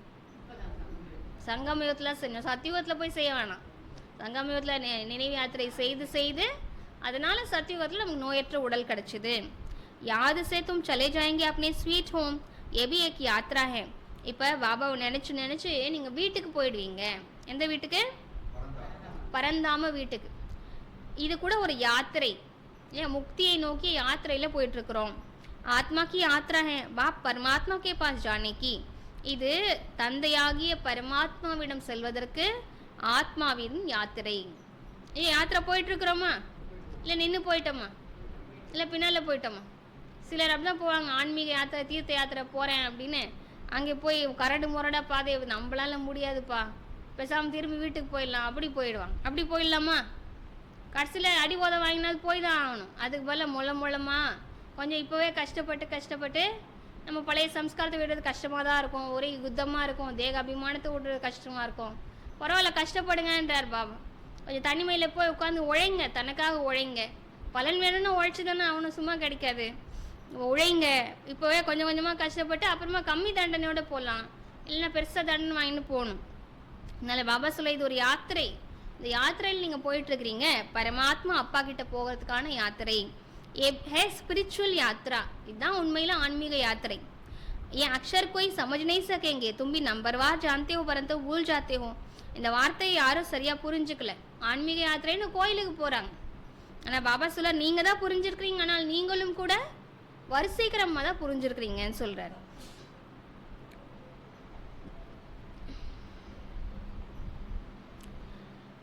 சங்கமயுகத்தில் செஞ்சோம். சத்தியுகத்தில் போய் செய்ய வேணாம். சங்கமயுகத்தில் நினைவு யாத்திரை செய்து செய்து அதனால சத்தியுகத்தில் நமக்கு நோயற்ற உடல் கிடச்சிது. याद से तुम चले जाएंगे अपने स्वीट होम, ये भी एक यात्रा है. இப்போ பாபாவை நினச்சி நினச்சி நீங்கள் வீட்டுக்கு போயிடுவீங்க. எந்த வீட்டுக்கு? பரந்தாம வீட்டுக்கு. இது கூட ஒரு யாத்திரை, ஏன் முக்தியை நோக்கி யாத்திரையில் போயிட்டுருக்குறோம். ஆத்மா கி யாத்ரா ஹே, பாப் பரமாத்மா கே பாஸ் ஜானே கி. இது தந்தையாகிய பரமாத்மாவிடம் செல்வதற்கு ஆத்மாவின் யாத்திரை. யாத்திரை போயிட்டுருக்குறோமா, இல்லை நின்று போயிட்டோமா, இல்லை பின்னால் போயிட்டோமா? சிலர் அப்படி தான் போவாங்க, ஆன்மீக யாத்திரை தீர்த்த யாத்திரை போகிறேன் அப்படின்னு. அங்கே போய் கரடு முரடாக பாதையை நம்மளால முடியாதுப்பா, பேசாமல் திரும்பி வீட்டுக்கு போயிடலாம், அப்படி போயிடுவாங்க. அப்படி போயிடலாமா? கடைசியில் அடி போத வாங்கினாலும் போய் தான் ஆகணும். அதுக்கு பதில் மூலமாக கொஞ்சம் இப்போவே கஷ்டப்பட்டு நம்ம பழைய சம்ஸ்காரத்தை விடுறது கஷ்டமாக தான் இருக்கும், ஒரே யுத்தமாக இருக்கும், தேக அபிமானத்தை விடுறது கஷ்டமாக இருக்கும். பரவாயில்ல கஷ்டப்படுங்கன்றார் பாபா. கொஞ்சம் தனிமையில் போய் உட்காந்து உழைங்க, தனக்காக உழைங்க. பலன் வேணும்னா உழைச்சி தானே அவனும் சும்மா கிடைக்காது. உழைங்க, இப்போவே கொஞ்சம் கொஞ்சமாக கஷ்டப்பட்டு அப்புறமா கம்மி தண்டனையோடு போகலாம், இல்லைன்னா பெருசாக தண்டனை வாங்கிட்டு போகணும். அதனால் பாபா சொல்ல இது ஒரு யாத்திரை. இந்த யாத்திரையில் நீங்கள் போயிட்டுருக்கிறீங்க பரமாத்மா அப்பா கிட்ட போகிறதுக்கான யாத்திரை. ஹே ஸ்பிரிச்சுவல் யாத்ரா, இதுதான் உண்மையில் ஆன்மீக யாத்திரை. ஏன் அக்ஷர் கோய் சமஜ் நஹீ சகேங்கே, தும் பி நம்பர்வார் ஜான்தே ஹோ பரந்து பூல் ஜாத்தே ஹோ. இந்த வார்த்தையை யாரும் சரியாக புரிஞ்சுக்கல. ஆன்மீக யாத்திரைன்னு கோயிலுக்கு போகிறாங்க. ஆனால் பாபா சொல்ல நீங்கள் தான் புரிஞ்சிருக்கிறீங்க, ஆனால் நீங்களும் கூட வரிசைக்கிரமாக தான் புரிஞ்சிருக்கிறீங்கன்னு சொல்கிறார்.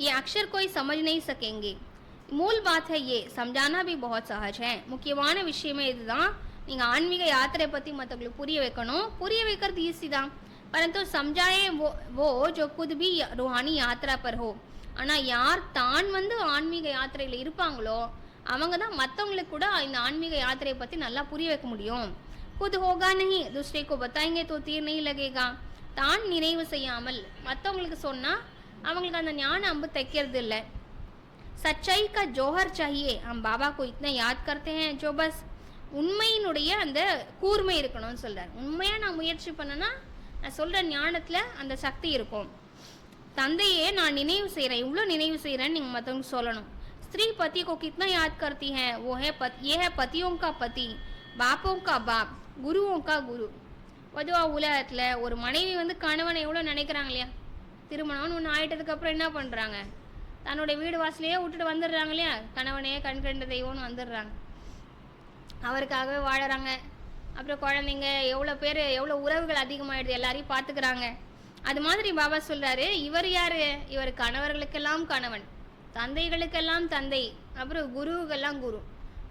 ये अक्षर कोई समझ नहीं सकेंगे. मूल बात है ये, समझाना भी बहुत सहज है. முக்கியமான விஷயமே இதுதான். நீங்கள் ஆன்மீக யாத்திரை பற்றி மற்றவங்களுக்கு புரிய வைக்கணும். புரிய வைக்கிறது ஈஸி தான். परंतु समझाए वो जो खुद भी रूहानी यात्रा पर हो. ஆனா யார் தான் வந்து ஆன்மீக யாத்திரையில் இருப்பாங்களோ அவங்க தான் மற்றவங்களுக்கு கூட இந்த ஆன்மீக யாத்திரையை பற்றி நல்லா புரிய வைக்க முடியும். खुद होगा नहीं दूसरे को बताएंगे तो तीर नहीं लगेगा. தான் நினைவு செய்யாமல் மற்றவங்களுக்கு சொன்னால் அவங்களுக்கு அந்த ஞான அம்பு தைக்கிறது இல்லை. सच्चाई का जौहर चाहिए. हम बाबा को इतना याद करते हैं जो बस உண்மையினுடைய அந்த கூர்மை இருக்கணும்னு சொல்கிறார். உண்மையாக நான் முயற்சி பண்ணேன்னா நான் சொல்கிற ஞானத்தில் அந்த சக்தி இருக்கும். தந்தையே நான் நினைவு செய்கிறேன், இவ்வளோ நினைவு செய்கிறேன்னு நீங்கள் மற்றவங்க சொல்லணும். स्त्री पति को कितना याद करती है वो है ये है पतियों का पति, बापों का बाप, गुरुओं का गुरु. பொதுவாக உலகத்தில் ஒரு மனைவி வந்து கணவனை எவ்வளோ நினைக்கிறாங்க இல்லையா? திருமணம்னு ஒன்று ஆகிட்டதுக்கப்புறம் என்ன பண்ணுறாங்க? தன்னுடைய வீடு வாசலையே விட்டுட்டு வந்துடுறாங்க இல்லையா? கணவனையே கண்கண்ட தெய்வம்னு வந்துடுறாங்க, அவருக்காகவே வாழறாங்க. அப்புறம் குழந்தைங்க எவ்வளோ பேர், எவ்வளோ உறவுகள் அதிகமாகிடுது, எல்லாரையும் பார்த்துக்கிறாங்க. அது மாதிரி பாபா சொல்கிறாரு, இவர் யார்? இவர் கணவர்களுக்கெல்லாம் கணவன், தந்தைகளுக்கெல்லாம் தந்தை, அப்புறம் குருவுக்கெல்லாம் குரு.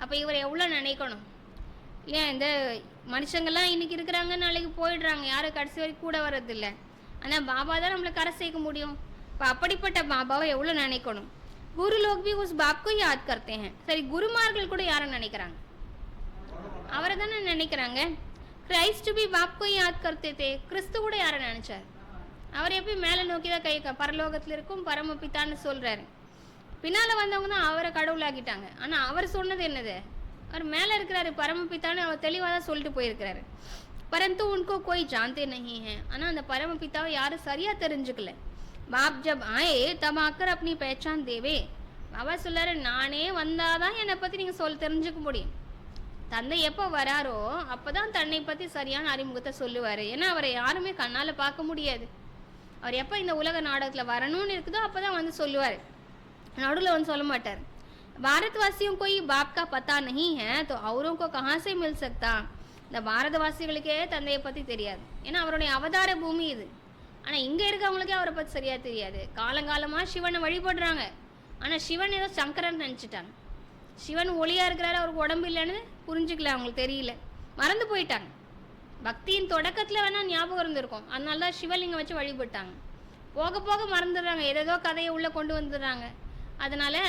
அப்போ இவர் எவ்வளோ நினைக்கணும் இல்லையா? இந்த மனுஷங்கள்லாம் இன்றைக்கி இருக்கிறாங்க, நாளைக்கு போயிடுறாங்க, யாரும் கடைசி வரைக்கும் கூட வர்றதில்லை. ஆனால் பாபா தான் நம்மளை கரை சேர்க்க முடியும். இப்போ அப்படிப்பட்ட பாபாவை எவ்வளோ நினைக்கணும். குரு லோக் பி உஸ் பாப் को याद करते हैं. சரி, குருமார்கள் கூட யாரை நினைக்கிறாங்க? அவரை தானே நினைக்கிறாங்க. கிரைஸ்ட் பி பாப் को याद करते थे. கிறிஸ்து கூட யாரை நினைச்சார்? அவர் எப்படி மேலே நோக்கி தான் கை பரலோகத்தில் இருக்கும் பரமபித்தான்னு சொல்கிறாரு. பின்னால் வந்தவங்க தான் அவரை கடவுளாக்கிட்டாங்க. ஆனால் அவர் சொன்னது என்னது? அவர் மேலே இருக்கிறாரு பரமபித்தான்னு அவர் தெளிவாக தான் சொல்லிட்டு போயிருக்கிறாரு. परंतु उनको कोई जानते नहीं हैं. ஆனால் அந்த பரமபித்தாவை யாரும் சரியாக தெரிஞ்சுக்கல. பாப் ஜப் ஆயே தப் ஆக்கர் अपनी पहचान देवे. பாபா சொல்லாரு, நானே வந்தாதான் என்னை பற்றி நீங்கள் தெரிஞ்சுக்க முடியும். தந்தை எப்போ வராரோ அப்போ தான் தன்னை பற்றி சரியான அறிமுகத்தை சொல்லுவார். ஏன்னா அவரை யாருமே கண்ணால் பார்க்க முடியாது. அவர் எப்போ இந்த உலக நாடகத்தில் வரணும்னு இருக்குதோ அப்போ தான் வந்து சொல்லுவார், நடுவில் வந்து சொல்ல மாட்டார். பாரத்வாசியும் कोई बाप का पता नहीं है तो औरों को कहाँ से मिल सकता. இந்த பாரதவாசிகளுக்கே தந்தையை பற்றி தெரியாது, ஏன்னா அவருடைய அவதார பூமி இது. ஆனால் இங்கே இருக்கவங்களுக்கே அவரை பற்றி சரியாக தெரியாது. காலங்காலமாக சிவனை வழிபடுறாங்க, ஆனால் சிவன் ஏதோ சங்கரன் நினச்சிட்டாங்க. சிவன் ஒளியாக இருக்கிறாரு, அவருக்கு உடம்பு இல்லைன்னு புரிஞ்சுக்கல, அவங்களுக்கு தெரியல, மறந்து போயிட்டாங்க. பக்தியின் தொடக்கத்தில் வேணால் ஞாபகம் இருந்திருக்கும், அதனால தான் சிவலிங்கம் வச்சு வழிபட்டாங்க. போக போக மறந்துடுறாங்க, ஏதேதோ கதையை உள்ளே கொண்டு வந்துடுறாங்க, அதனால்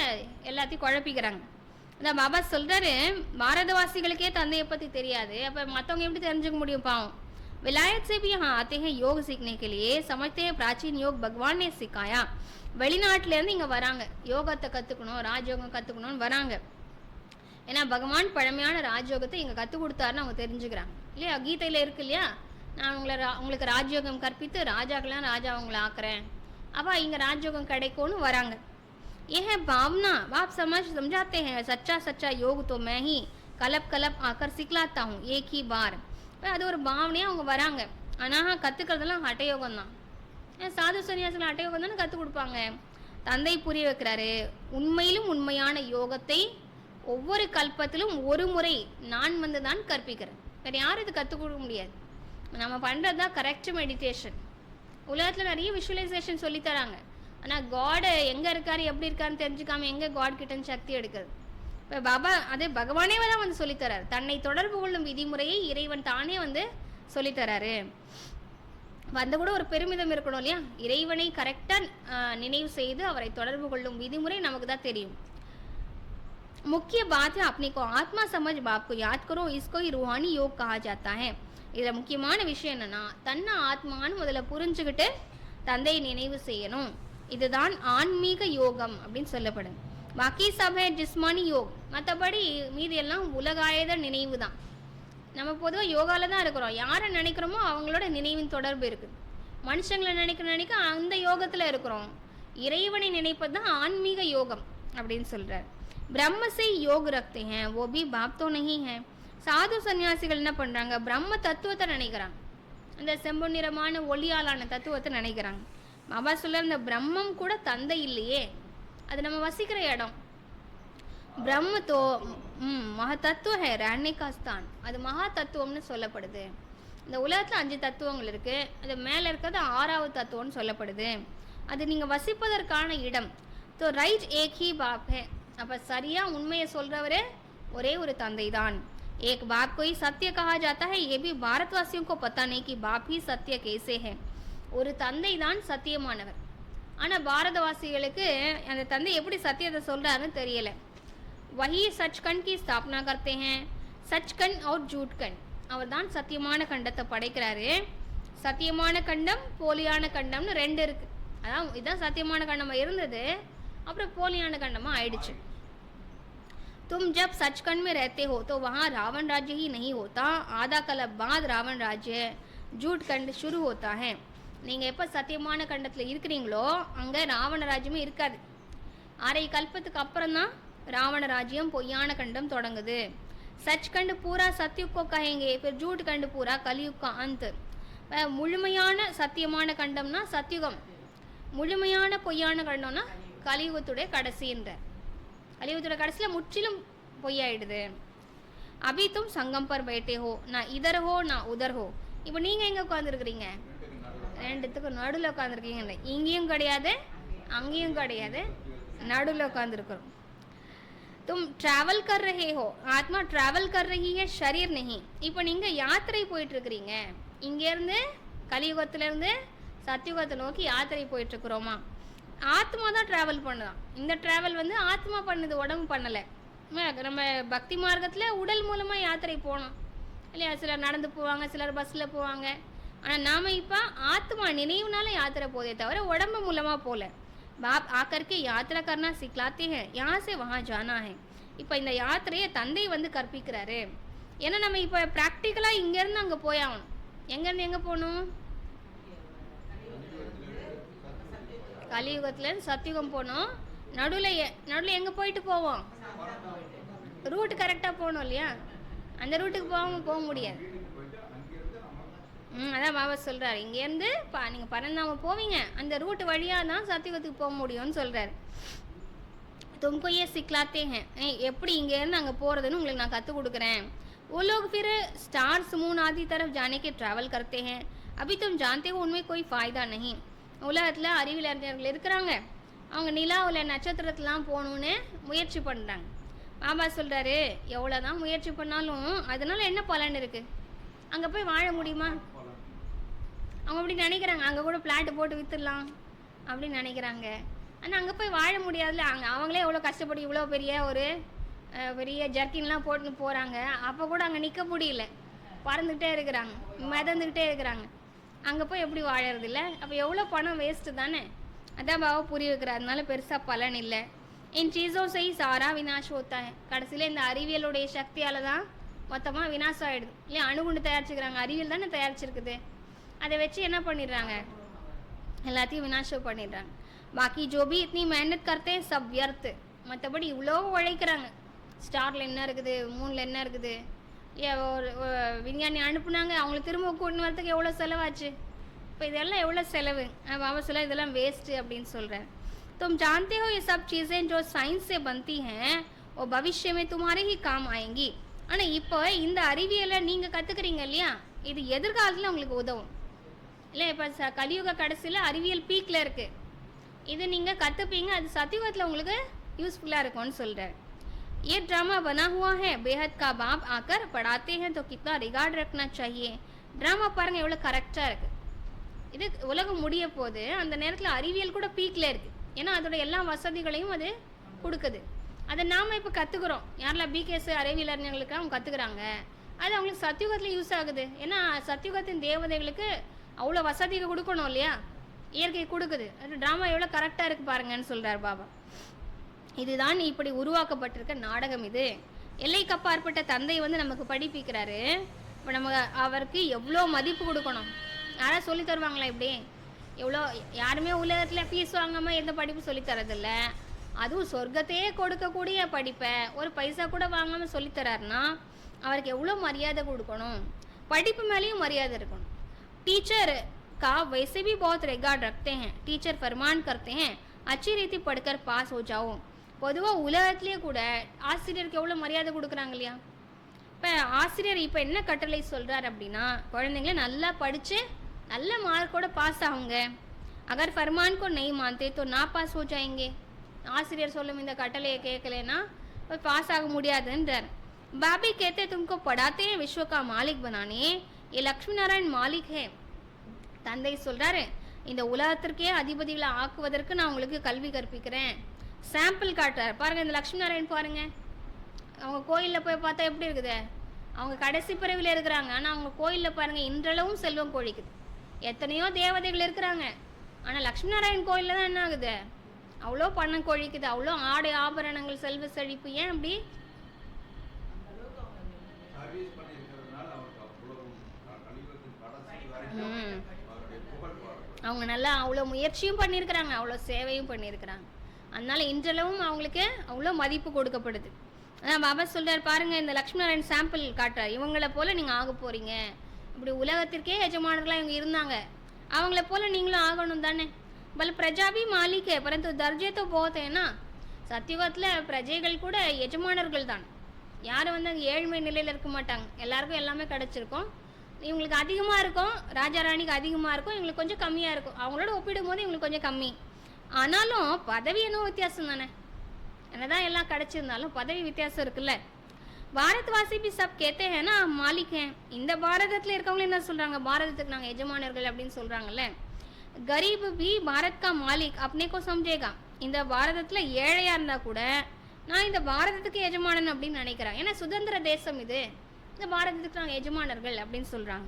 எல்லாத்தையும் குழப்பிக்கிறாங்க. அதான் பாபா சொல்கிறாரு, பாரதவாசிகளுக்கே தந்தையை பற்றி தெரியாது, அப்போ மற்றவங்க எப்படி தெரிஞ்சுக்க முடியும்? பாவம். विलायत से भी यहाँ आते हैं योग सीखने के लिए. समझते हैं प्राचीन योग भगवान ने सिखाया. வெளிநாட்டிலேருந்து இங்கே வராங்க, யோகத்தை கற்றுக்கணும், ராஜயோகம் கற்றுக்கணும்னு வராங்க. ஏன்னா பகவான் பழமையான ராஜயோகத்தை இங்கே கற்றுக் கொடுத்தாருன்னு அவங்க தெரிஞ்சுக்கிறாங்க இல்லையா? கீதையில் இருக்கு இல்லையா, நான் உங்களுக்கு ராஜயோகம் கற்பித்து ராஜாக்கெல்லாம் ராஜா அவங்கள ஆக்குறேன், அப்போ இங்கே ராஜயோகம் கிடைக்கும்னு வராங்க. यह है भावना. बाप समझाते हैं सच्चा सच्चा योग तो मैं ही कलप कलप आकर सिखलाता हूँ एक ही बार. அது ஒரு பாவனையாக அவங்க வராங்க. ஆனால் கற்றுக்கிறதெல்லாம் ஹட்டயோகம் தான். சாது சன்னியாசிகள் ஹட்டயோகம் தானே கற்றுக் கொடுப்பாங்க. தந்தை புரிய வைக்கிறாரு, உண்மையிலும் உண்மையான யோகத்தை ஒவ்வொரு கல்பத்திலும் ஒரு முறை நான் வந்து தான் கற்பிக்கிறேன். வேறு யாரும் இது கற்றுக் கொடுக்க முடியாது. நம்ம பண்ணுறது தான் கரெக்ட் மெடிடேஷன். உலகத்தில் நிறைய விஷுவலைசேஷன் சொல்லித்தராங்க, ஆனால் காடு எங்கே இருக்கார் எப்படி இருக்காருன்னு தெரிஞ்சுக்காமல் எங்கே காட் கிட்டன்னு சக்தி எடுக்கிறது. இப்போ பாபா அதே பகவானே தான் வந்து சொல்லித்தராரு. தன்னை தொடர்பு கொள்ளும் விதிமுறையை இறைவன் தானே வந்து சொல்லித்தராரு. வந்து கூட ஒரு பெருமிதம் இருக்கணும் இல்லையா? இறைவனை கரெக்டாக நினைவு செய்து அவரை தொடர்பு கொள்ளும் விதிமுறை நமக்கு தான் தெரியும். मुख्य बात है अपने को आत्मा समझ बाप को याद करो, इसको ही रूहानी योग कहा जाता है. இதில் முக்கியமான விஷயம் என்னன்னா, தன்னை ஆத்மான்னு முதல்ல புரிஞ்சுக்கிட்டு தந்தையை நினைவு செய்யணும். இதுதான் ஆன்மீக யோகம் அப்படின்னு சொல்லப்படுது. பாக்கி சபை ஜிஸ்மானி யோக், மற்றபடி மீதி எல்லாம் உலகாயத நினைவு தான். நம்ம பொதுவாக யோகாவில் தான் இருக்கிறோம். யாரை நினைக்கிறோமோ அவங்களோட நினைவின் தொடர்பு இருக்குது. மனுஷங்களை நினைக்க அந்த யோகத்தில் இருக்கிறோம். இறைவனை நினைப்பது தான் ஆன்மீக யோகம் அப்படின்னு சொல்கிறார். பிரம்ம से योग रखते हैं वो भी बाप तो नहीं है. சாது சன்னியாசிகள் என்ன பண்ணுறாங்க? பிரம்ம தத்துவத்தை நினைக்கிறாங்க, அந்த செம்பு நிறமான ஒளியாலான தத்துவத்தை நினைக்கிறாங்க. பாபா சொல்ல, இந்த பிரம்மம் கூட தந்தை இல்லையே, அது நம்ம வசிக்கிற இடம். பிரம்ம தோ மகதத்துவ ஹே ரஹ்னே கா ஸ்தான், அது மகா தத்துவம்னு சொல்லப்படுது. இந்த உலகத்தில் 5 தத்துவங்கள் இருக்குது, அது மேலே இருக்கிறது 6வது தத்துவம்னு சொல்லப்படுது. அது நீங்கள் வசிப்பதற்கான இடம். तो राइट एक ही बाप है. அப்போ சரியாக உண்மையை சொல்கிறவரே ஒரே ஒரு தந்தை தான். एक बाप को ही सत्य कहा जाता है, ये भी भारतवासियों को पता नहीं कि बाप ही सत्य कैसे है. ஒரு தந்தை தான் சத்தியமானவர். ஆனா பாரதவாசிகளுக்கு அந்த தந்தை எப்படி சத்தியத்தை சொல்றாருன்னு தெரியல. वही सचखंड की स्थापना करते हैं. सचखंड और झूठखंड, அவர் தான் சத்தியமான கண்டத்தை படைக்கிறாரு. சத்தியமான கண்டம் போலியான கண்டம்னு ரெண்டு இருக்கு. அதான் இதுதான் சத்தியமான கண்டமா இருந்தது, அப்புறம் போலியான கண்டமா ஆயிடுச்சு. तुम जब सचखंड में रहते हो तो वहाँ रावण राज्य ही नहीं होता, आधा कल्प बाद रावण राज्य झूठ खंड शुरू होता है. நீங்கள் எப்போ சத்தியமான கண்டத்தில் இருக்கிறீங்களோ அங்கே ராவண ராஜ்யமே இருக்காது. அரை கல்பத்துக்கு அப்புறம் தான் ராவண ராஜ்யம் பொய்யான கண்டம் தொடங்குது. சச்கண்ட் பூரா சத்யுக் கோ கஹேங்கே, फिर झूठ खंड पूरा कलयुग का अंत. முழுமையான சத்தியமான கண்டம்னா சத்யுகம், முழுமையான பொய்யான கண்டம்னா கலியுகத்துடைய கடைசின்ற. கலியுகத்துடைய கடைசியில் முற்றிலும் பொய்யாயிடுது. அபி தும் சங்கம் பர் बैठे हो, நான் இதர் ஹோ நான் உதர் ஹோ. இப்போ நீங்கள் எங்கே உட்காந்துருக்குறீங்க? ரெண்டுத்துக்கு நடுவில் உட்காந்துருக்கீங்க. இங்கேயும் கிடையாது அங்கேயும் கிடையாது, நடுவில் உட்காந்துருக்குறோம். தும் ட்ராவல் கர் ரஹே ஹோ, ஆத்மா ட்ராவல் கர் ரஹி ஹை, ஷரீர் நஹி. இப்போ நீங்கள் யாத்திரை போயிட்டுருக்குறீங்க. இங்கேருந்து கலியுகத்திலேருந்து சத்தியுகத்தை நோக்கி யாத்திரை போயிட்டுருக்குறோமா? ஆத்மா தான் ட்ராவல் பண்ணுதான். இந்த ட்ராவல் வந்து ஆத்மா பண்ணுது, உடம்பு பண்ணலை. நம்ம பக்தி மார்க்கத்தில் உடல் மூலமாக யாத்திரை போகணும் இல்லையா? சிலர் நடந்து போவாங்க, சிலர் பஸ்ஸில் போவாங்க. ஆனால் நாம் இப்போ ஆத்மா நினைவுனால யாத்திரை போதே தவிர உடம்பு மூலமாக போகல. பாப் ஆக்கர்க்கு யாத்திரை கர்னா சிக்கலாத்தே ஹே, யஹாं से वहाँ जाना है. இப்போ இந்த யாத்திரையை தந்தை வந்து கற்பிக்கிறாரு. ஏன்னா நம்ம இப்போ ப்ராக்டிக்கலாக இங்கேருந்து அங்கே போயாகணும். எங்கேருந்து எங்கே போகணும்? கலியுகத்துலேருந்து சத்தியுகம் போகணும். நடுவில் எங்கே போயிட்டு போவோம்? ரூட்டு கரெக்டாக போகணும் இல்லையா? அந்த ரூட்டுக்கு போக முடியாது. அதான் பாபா சொல்கிறார், இங்கேருந்து நீங்கள் பரந்தாம போவீங்க, அந்த ரூட்டு வழியாக தான் சத்தியுகத்துக்கு போக முடியும்னு சொல்கிறார். तुमको ये सिखलाते हैं, எப்படி இங்கேருந்து அங்கே போகிறதுன்னு உங்களுக்கு நான் கற்றுக் கொடுக்குறேன். वो लोग फिर स्टार्स मून आदि तरफ जाने के ट्रैवल करते हैं. अभी तुम जानते हो उनमें कोई फ़ायदा नहीं. உலகத்தில் அறிவியலறிஞர்கள் இருக்கிறாங்க, அவங்க நிலாவில் நட்சத்திரத்துலாம் போகணுன்னு முயற்சி பண்ணுறாங்க. பாபா சொல்கிறாரு, எவ்வளோ தான் முயற்சி பண்ணாலும் அதனால் என்ன பலன் இருக்குது? அங்கே போய் வாழ முடியுமா? அவங்க அப்படி நினைக்கிறாங்க, அங்கே கூட பிளாட்டு போட்டு விற்றுடலாம் அப்படின்னு நினைக்கிறாங்க. ஆனால் அங்கே போய் வாழ முடியாதுல்ல. அவங்களே எவ்வளோ கஷ்டப்பட்டு இவ்வளோ பெரிய ஜர்க்கின்லாம் போட்டுன்னு போகிறாங்க. அப்போ கூட அங்கே நிற்க முடியல, பறந்துக்கிட்டே இருக்கிறாங்க, மிதந்துக்கிட்டே இருக்கிறாங்க. அங்கே போய் எப்படி வாழறது இல்லை? அப்போ எவ்வளோ பணம் வேஸ்ட்டு தானே. அதான் பாபா புரிய வைக்கிறார். அதனால பெருசாக பலன் இல்லை. இன் சீஸோ செய் சாரா வினாஷ் ஹோத்தா ஹை. கடைசியில் இந்த அறிவியலுடைய சக்தியால் தான் மொத்தமாக வினாசம் ஆகிடுது இல்லையா? அணுகுண்டு தயாரிச்சுக்கிறாங்க, அறிவியல் தானே தயாரிச்சிருக்குது. அதை வச்சு என்ன பண்ணிடுறாங்க? எல்லாத்தையும் வினாசம் பண்ணிடுறாங்க. பாக்கி ஜோ பி இத்தனி மெஹனத் கர்த்தே சப் வியர்த்து. மற்றபடி இவ்வளோ உழைக்கிறாங்க. ஸ்டாரில் என்ன இருக்குது, மூணில் என்ன இருக்குது, ஒரு விஞ்ஞானி அனுப்புனாங்க, அவங்கள திரும்ப கூட்டின்னு வரத்துக்கு எவ்வளோ செலவாச்சு. இப்போ இதெல்லாம் எவ்வளோ செலவு? பாபா சொல்ல இதெல்லாம் வேஸ்ட்டு அப்படின்னு சொல்கிறேன். तुम जानते हो ये सब चीज़ें जो साइंस से बनती हैं वो भविष्य में तुम्हारे ही काम आएंगी. ஆனால் இப்போ இந்த அறிவியலை நீங்கள் கற்றுக்குறீங்க இல்லையா, இது எதிர்காலத்தில் உங்களுக்கு உதவும் இல்லை? இப்போ கலியுக கடைசியில் அறிவியல் பீக்கில் இருக்குது. இது நீங்கள் கற்றுப்பீங்க, அது சத்தியுகத்தில் உங்களுக்கு யூஸ்ஃபுல்லாக இருக்கும்னு சொல்கிறார். ये ड्रामा बना हुआ है, बेहद का बाप आकर पढ़ाते हैं तो कितना रिगार्ड रखना चाहिए. ட்ராமா பாருங்கள் எவ்வளோ கரெக்டாக இருக்குது. இது உலகம் முடிய போது அந்த நேரத்தில் அறிவியல் கூட பீக்கில் இருக்குது. ஏன்னா அதோட எல்லா வசதிகளையும் அது கொடுக்குது. அதை நாம் இப்போ கற்றுக்குறோம். யாரெல்லாம் பிகேஎஸ் அறிவியல் அறிஞர்களுக்கு அவங்க கற்றுக்குறாங்க. அது அவங்களுக்கு சத்தியுகத்தில் யூஸ் ஆகுது. ஏன்னா சத்தியுகத்தின் தேவதைகளுக்கு அவ்வளோ வசதிகள் கொடுக்கணும் இல்லையா? இயற்கை கொடுக்குது. அது ட்ராமா எவ்வளோ கரெக்டாக இருக்குது பாருங்கன்னு சொல்கிறார் பாபா. இதுதான் இப்படி உருவாக்கப்பட்டிருக்க நாடகம். இது எல்லைக்கு அப்பாற்பட்ட தந்தை வந்து நமக்கு படிப்பிக்கிறாரு. இப்போ நம்ம அவருக்கு எவ்வளோ மதிப்பு கொடுக்கணும். யாராவது சொல்லி தருவாங்களா? இப்படி எவ்வளோ யாருமே உலகத்தில் ஃபீஸ் வாங்காமல் எந்த படிப்பு சொல்லித்தரதில்ல. அதுவும் சொர்க்கத்தையே கொடுக்கக்கூடிய படிப்பை ஒரு பைசா கூட வாங்காமல் சொல்லித்தராருன்னா அவருக்கு எவ்வளோ மரியாதை கொடுக்கணும். படிப்பு மேலேயும் மரியாதை இருக்கணும். टीचर का वैसे भी बहुत रिगार्ड रखते हैं. टीचर फरमान करते हैं अच्छी रीति पढ़कर पास हो जाओ. பொதுவாக உலகத்துலேயே கூட ஆசிரியருக்கு எவ்வளோ மரியாதை கொடுக்குறாங்க இல்லையா? இப்போ ஆசிரியர் இப்போ என்ன கட்டளை சொல்கிறார் அப்படின்னா, குழந்தைங்கள நல்லா படித்து நல்ல மார்க்கோட பாஸ் ஆகுங்க. அகர் ஃபர்மான் கோ நெய் மான்தே தோ நா பாஸ் ஹோ ஜாயேங்கே. ஆசிரியர் சொல்லும் இந்த கட்டளையை கேட்கலன்னா பாஸ் ஆக முடியாதுன்றார். बाबी कहते तुमको पढ़ाते हैं विश्व का मालिक बनाने, ये लक्ष्मी नारायण मालिक है. தந்தை சொல்றாரு, இந்த உலகத்திற்கே அதிபதிகளை ஆக்குவதற்கு நான் உங்களுக்கு கல்வி கற்பிக்கிறேன். சாம்பிள் காட்டுறாரு பாருங்க. இந்த லக்ஷ்மி நாராயண் பாருங்க, அவங்க கோயிலில் போய் பார்த்தா எப்படி இருக்குது? அவங்க கடைசி பிறவில இருக்கிறாங்க. ஆனால் அவங்க கோயிலில் பாருங்க இன்றளவும் செல்வம் கொழிக்குது. எத்தனையோ தேவதைகள் இருக்கிறாங்க, ஆனால் லக்ஷ்மி நாராயண் கோயிலில் தான் என்ன ஆகுது? அவ்வளோ பணம் கொழிக்குது, அவ்வளோ ஆடை ஆபரணங்கள், செல்வ செழிப்பு. ஏன் அப்படி? அவங்க நல்லா அவ்வளோ முயற்சியும் பண்ணியிருக்கிறாங்க, அவ்வளோ சேவையும் பண்ணியிருக்கிறாங்க. அதனால இன்றளவும் அவங்களுக்கு அவ்வளோ மதிப்பு கொடுக்கப்படுது. அதான் பாபா சொல்றாரு பாருங்க, இந்த லக்ஷ்மி நாராயண் சாம்பிள் காட்டுறாரு. இவங்கள போல நீங்கள் ஆக போறீங்க. இப்படி உலகத்திற்கே எஜமானர்களாக இவங்க இருந்தாங்க, அவங்கள போல நீங்களும் ஆகணும் தானே. பல பிரஜாபி மாலிகே பரந்து தர்ஜே போத்தேன்னா, சத்தியுகத்தில் பிரஜைகள் கூட எஜமானர்கள் தான். யாரும் வந்து அங்கே ஏழ்மை நிலையில் இருக்க மாட்டாங்க. எல்லாருக்கும் எல்லாமே கிடச்சிருக்கும். இவங்களுக்கு அதிகமாக இருக்கும், ராஜா ராணிக்கு அதிகமாக இருக்கும், இவங்களுக்கு கொஞ்சம் கம்மியாக இருக்கும். அவங்களோட ஒப்பிடும் போது இவங்களுக்கு கொஞ்சம் கம்மி. ஆனாலும் பதவி என்ன வித்தியாசம் தானே. என்னதான் எல்லாம் கிடச்சிருந்தாலும் பதவி வித்தியாசம் இருக்குல்ல. பாரத்வாசி பி சப் கேத்தே ஹேனா மாலிக் ஹே. இந்த பாரதத்தில் இருக்கவங்களும் என்ன சொல்கிறாங்க? பாரதத்துக்கு நாங்கள் எஜமானர்கள் அப்படின்னு சொல்கிறாங்கல்ல. கரீப் பி பாரத் கா மாலிக் அப்னே கோ சம்ஜேகா. இந்த பாரதத்தில் ஏழையாக இருந்தால் கூட நான் இந்த பாரதத்துக்கு எஜமானன் அப்படின்னு நினைக்கிறேன். ஏன்னா சுதந்திர தேசம் இது, இந்த பாரதத்துக்கு நாங்கள் எஜமானர்கள் அப்படின்னு சொல்கிறாங்க.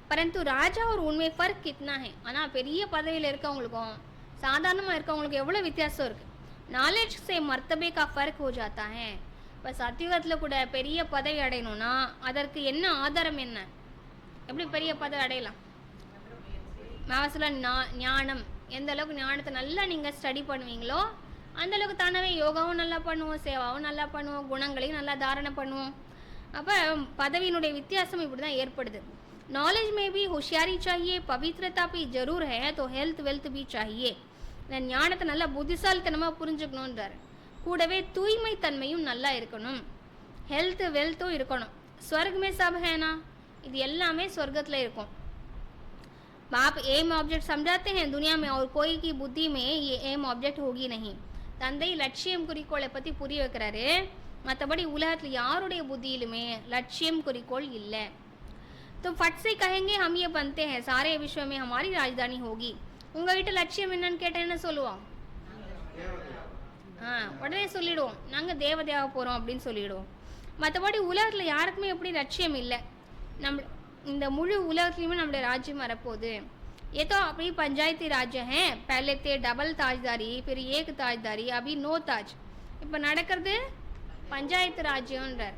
பரந்து ராஜா ஒரு உண்மை ஃபர்க் கித்னா ஹே. ஆனால் பெரிய பதவியில் இருக்கவங்களுக்கும் சாதாரணமாக இருக்கவங்களுக்கும் எவ்வளோ வித்தியாசம் இருக்குது. நாலேஜ் சே மர்த்தபே கா ஃபர்க் ஹோ ஜாத்தா ஹே. இப்போ சத்தியுகத்தில் கூட பெரிய பதவி அடையணும்னா அதற்கு என்ன ஆதாரம் என்ன? எப்படி பெரிய பதவி அடையலாம்? மாவசில் ஞானம். எந்த அளவுக்கு ஞானத்தை நல்லா நீங்கள் ஸ்டடி பண்ணுவீங்களோ அந்தளவுக்கு தானவே யோகாவும் நல்லா பண்ணுவோம், சேவாவும் நல்லா பண்ணுவோம், குணங்களையும் நல்லா தாரணை பண்ணுவோம். அப்போ பதவியினுடைய வித்தியாசம் இப்படி தான் ஏற்படுது. नॉलेज में भी होशियारी चाहिए, पवित्रता भी जरूर है, तो हेल्थ वेल्थ भी चाहिए. ஞானத்தை நல்லா புத்திசாலித்தனமாக புரிஞ்சுக்கணுன்றார். கூடவே தூய்மை தன்மையும் நல்லா இருக்கணும், ஹெல்த் வெல்த்தும் இருக்கணும். ஸ்வர்கமே சப் ஹேனா, இது எல்லாமே ஸ்வர்கத்தில் இருக்கும். आप एम ऑब्जेक्ट समझाते हैं दुनिया में और कोई की बुद्धि में ये एम ऑब्जेक्ट होगी नहीं. தந்தை லட்சியம் குறிக்கோளை பற்றி புரிய வைக்கிறாரு. மற்றபடி உலகத்தில் யாருடைய புத்தியிலுமே லட்சியம் குறிக்கோள் இல்லை. तो फट से कहेंगे हम ये बनते हैं, सारे विश्व में हमारी राजधानी होगी. உங்கள் வீட்டு லட்சியம் என்னன்னு கேட்டால் என்ன சொல்லுவோம்? உடனே சொல்லிவிடுவோம், நாங்கள் தேவதையாக போகிறோம் அப்படின்னு சொல்லிவிடுவோம். மற்றபடி உலகத்தில் யாருக்குமே எப்படி லட்சியம் இல்லை. இந்த முழு உலகத்துலேயுமே நம்மளுடைய ராஜ்யம் வரப்போகுது. ये तो अपनी पंचायती राज्य हैं, पहले थे डबल ताजदारी, फिर एक ताजदारी, अभी 9 ताज. இப்போ நடக்கிறது பஞ்சாயத்து ராஜ்யம்ன்றார்.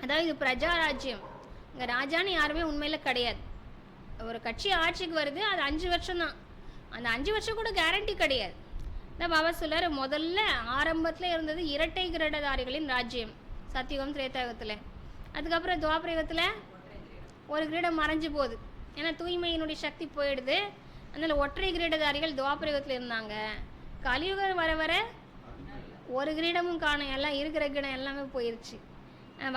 அதாவது இது பிரஜா ராஜ்யம். இங்கே ராஜான்னு யாருமே உண்மையில் கிடையாது. ஒரு கட்சி ஆட்சிக்கு வருது, அது 5 வருஷம் தான். அந்த 5 வருஷம் கூட கேரண்டி கிடையாது. நான் பாபா சொல்லார், முதல்ல ஆரம்பத்தில் இருந்தது இரட்டை கிரீடதாரிகளின் ராஜ்யம் சத்தியுகம் திரேதாயுகத்தில். அதுக்கப்புறம் துவாபரயுகத்தில் ஒரு கிரீடம் மறைஞ்சு போகுது, ஏன்னா தூய்மையினுடைய சக்தி போயிடுது. அதனால் ஒற்றை கிரீடதாரிகள் துவாபரயுகத்தில் இருந்தாங்க. கலியுகம் வர வர ஒரு கிரீடமும் காணும், எல்லாம் இருக்கிற கிரீடம் எல்லாமே போயிடுச்சு.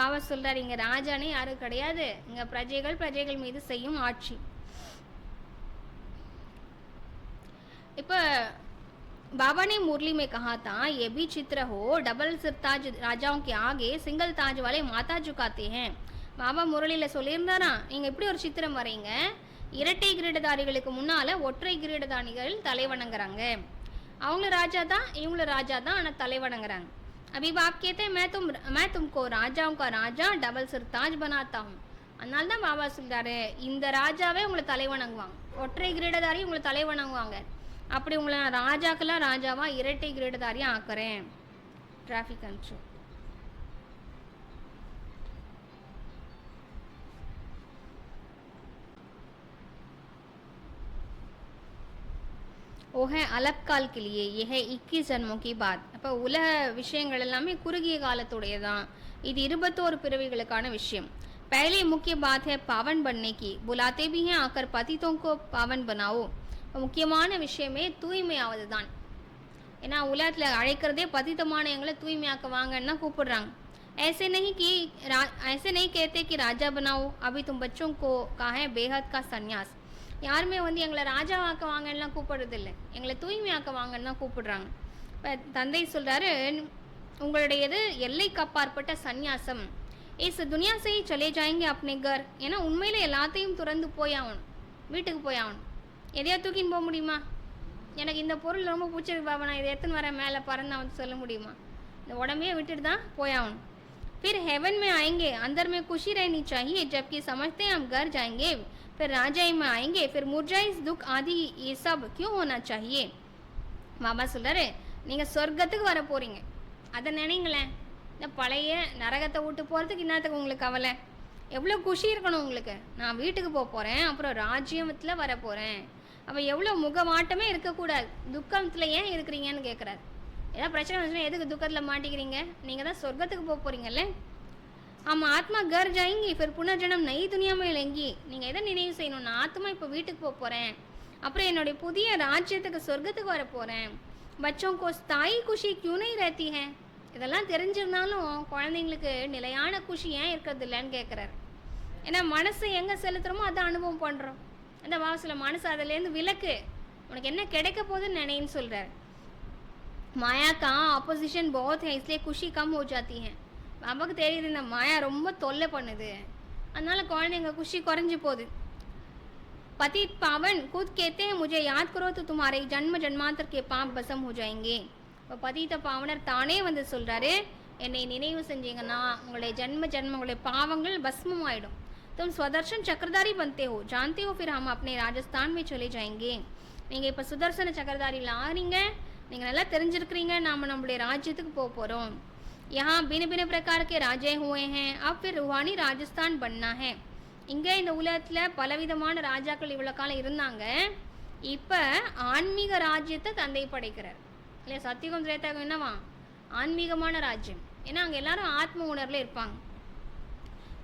பாபா சொல்கிறார், இங்கே ராஜானே யாரும் கிடையாது, இங்கே பிரஜைகள் மீது செய்யும் ஆட்சி. இப்போ बाबा ने मुरली में कहा था ये भी चित्र हो, डबल सिर ताज राजाओं के आगे सिंगल ताज वाले माथा झुकाते हैं. பாபா முரளியில் சொல்லியிருந்தாரா, நீங்கள் இப்படி ஒரு சித்திரம் வரைங்க, இரட்டை கிரீடதாரிகளுக்கு முன்னால் ஒற்றை கிரீடதானிகள் தலை வணங்குறாங்க. அவங்களும் ராஜா தான், இவங்களும் ராஜா தான், ஆனால் தலை வணங்குறாங்க. अभी बाप कहते हैं मैं तुमको राजाओं का राजा डबल सिर ताज बनाता हूँ. அதனால தான் பாபா சொல்கிறாரு, இந்த ராஜாவே உங்களை தலை வணங்குவாங்க, ஒற்றை கிரீடதாரி உங்களை தலை வணங்குவாங்க. அப்படி உங்களை நான் ராஜாக்கெல்லாம் ராஜாவா இரட்டை கிரீடதாரியாக ஆக்குறேன். Traffic control. वो है अलग काल के लिए, यह है 21 जन्मों की बात. அப்போ உலக விஷயங்கள் எல்லாமே குறுகிய காலத்துடையதான். இது 21 பிறவிகளுக்கான விஷயம். पहले मुख्य बात है पावन बनने की, बुलाते भी हैं आकर पतितों को पावन बनाओ. முக்கியமான விஷயமே தூய்மையாவது தான். ஏன்னா உலகத்தில் அழைக்கிறதே பதித்தமான எங்களை தூய்மையாக்க வாங்கன்னு தான் கூப்பிடுறாங்க. ऐसे नहीं कहते कि राजा बनाओ, अभी तुम बच्चों को कहा है बेहद का संन्यास. யாருமே வந்து எங்களை ராஜாவாக்க வாங்கலாம் கூப்பிடுறது இல்லை, எங்களை தூய்மையாக்க வாங்கன்னு தான் கூப்பிடுறாங்க. இப்போ தந்தை சொல்கிறாரு, உங்களுடையது எல்லைக்கு அப்பாற்பட்ட சந்நியாசம். இஸ் துனியா से ही चले जाएंगे अपने घर. ஏன்னா உண்மையில எல்லாத்தையும் துறந்து போய் ஆகணும், வீட்டுக்கு போய் ஆகணும். எதையா தூக்கின்னு போக முடியுமா? எனக்கு இந்த பொருள் ரொம்ப பிடிச்சிருக்கு பாபா, நான் இதை எடுத்துன்னு வரேன் மேலே பறந்து வந்து சொல்ல முடியுமா? இந்த உடம்பையே விட்டுட்டு தான் போய் ஆகணும். फिर हेवन में आएंगे, अंदर में खुशी रहनी चाहिए, जबकि समझते हैं हम घर जाएंगे फिर राजाई में आएंगे, फिर मुरझाइस दुख आदि ये सब क्यों होना चाहिए? பாபா சொல்கிறாரு, நீங்கள் சொர்க்கத்துக்கு வர போகிறீங்க, அதை நினைங்களேன். இந்த பழைய நரகத்தை விட்டு போகிறதுக்கு இன்னத்துக்கு உங்களுக்கு கவலை? எவ்வளோ குஷி இருக்கணும் உங்களுக்கு. நான் வீட்டுக்கு போக போகிறேன், அப்புறம் ராஜ்யத்தில் வர போகிறேன். அப்போ எவ்வளோ முகமாட்டமே இருக்கக்கூடாது. துக்கத்தில் ஏன் இருக்கிறீங்கன்னு கேட்குறாரு. ஏதாவது பிரச்சனை வந்துச்சுன்னா எதுக்கு துக்கத்தில் மாட்டிக்கிறீங்க? நீங்கள் தான் சொர்க்கத்துக்கு போக போகிறீங்கல்ல. ஆமாம், ஆத்மா கர் ஜாயிங்கி ஃபிர் புனர்ஜனம் நை துனியாமே இலங்கி. நீங்கள் எதை நினைவு செய்யணும்? நான் ஆத்மா இப்போ வீட்டுக்கு போக போகிறேன், அப்புறம் என்னுடைய புதிய ராஜ்யத்துக்கு சொர்க்கத்துக்கு வர போகிறேன். பச்சோம் கோ ஸ்தாயி குஷி கியூ நஹி ரஹதி ஹை. இதெல்லாம் தெரிஞ்சிருந்தாலும் குழந்தைங்களுக்கு நிலையான குஷி ஏன் இருக்கிறது இல்லைன்னு கேட்குறாரு. ஏன்னா மனசை எங்கே செலுத்துகிறோமோ அதை அனுபவம் பண்ணுறோம். அந்த வாசல மனசு அதுலேருந்து விலக்கு, உனக்கு என்ன கிடைக்க போகுதுன்னு நினைன்னு சொல்கிறார். மாயா கா ஆப்போசிஷன் बहुत है इसलिए खुशी कम हो जाती है. பாபாவுக்கு தெரியுது இந்த மாயா ரொம்ப தொல்லை பண்ணுது, அதனால குழந்தைங்க குஷி குறைஞ்சி போகுது. पतित पावन खुद कहते हैं मुझे याद करो तो तुम्हारे जन्म जन्मांतर के पाप भस्म हो जाएंगे. இப்போ பதித்த பாவனர் தானே வந்து சொல்கிறாரு, என்னை நினைவு செஞ்சீங்கன்னா உங்களுடைய ஜென்ம ஜென்மங்களுடைய பாவங்கள் பஸ்மம் ஆகிடும். तुम स्वदर्शन चक्रधारी बनते हो, जानते हो फिर हम अपने राजस्थान में चले जाएंगे. நீங்கள் இப்போ சுதர்சன சக்கரதாரியில் ஆறீங்க, நீங்கள் நல்லா தெரிஞ்சிருக்கிறீங்க, நாம் நம்மளுடைய ராஜ்யத்துக்கு போக போகிறோம். यहाँ भिन्न भिन्न प्रकार के राजे हुए हैं, अब फिर रूहानी राजस्थान बनना है. இங்கே இந்த உலகத்தில் பலவிதமான ராஜாக்கள் இவ்வளோ காலம் இருந்தாங்க, இப்போ ஆன்மீக ராஜ்யத்தை தந்தை படைக்கிறார் இல்லையா. சத்தியுகம் திரேதாயுகம் என்னவா? ஆன்மீகமான ராஜ்யம். ஏன்னா அங்கே எல்லாரும் ஆத்ம உணர்வில் இருப்பாங்க.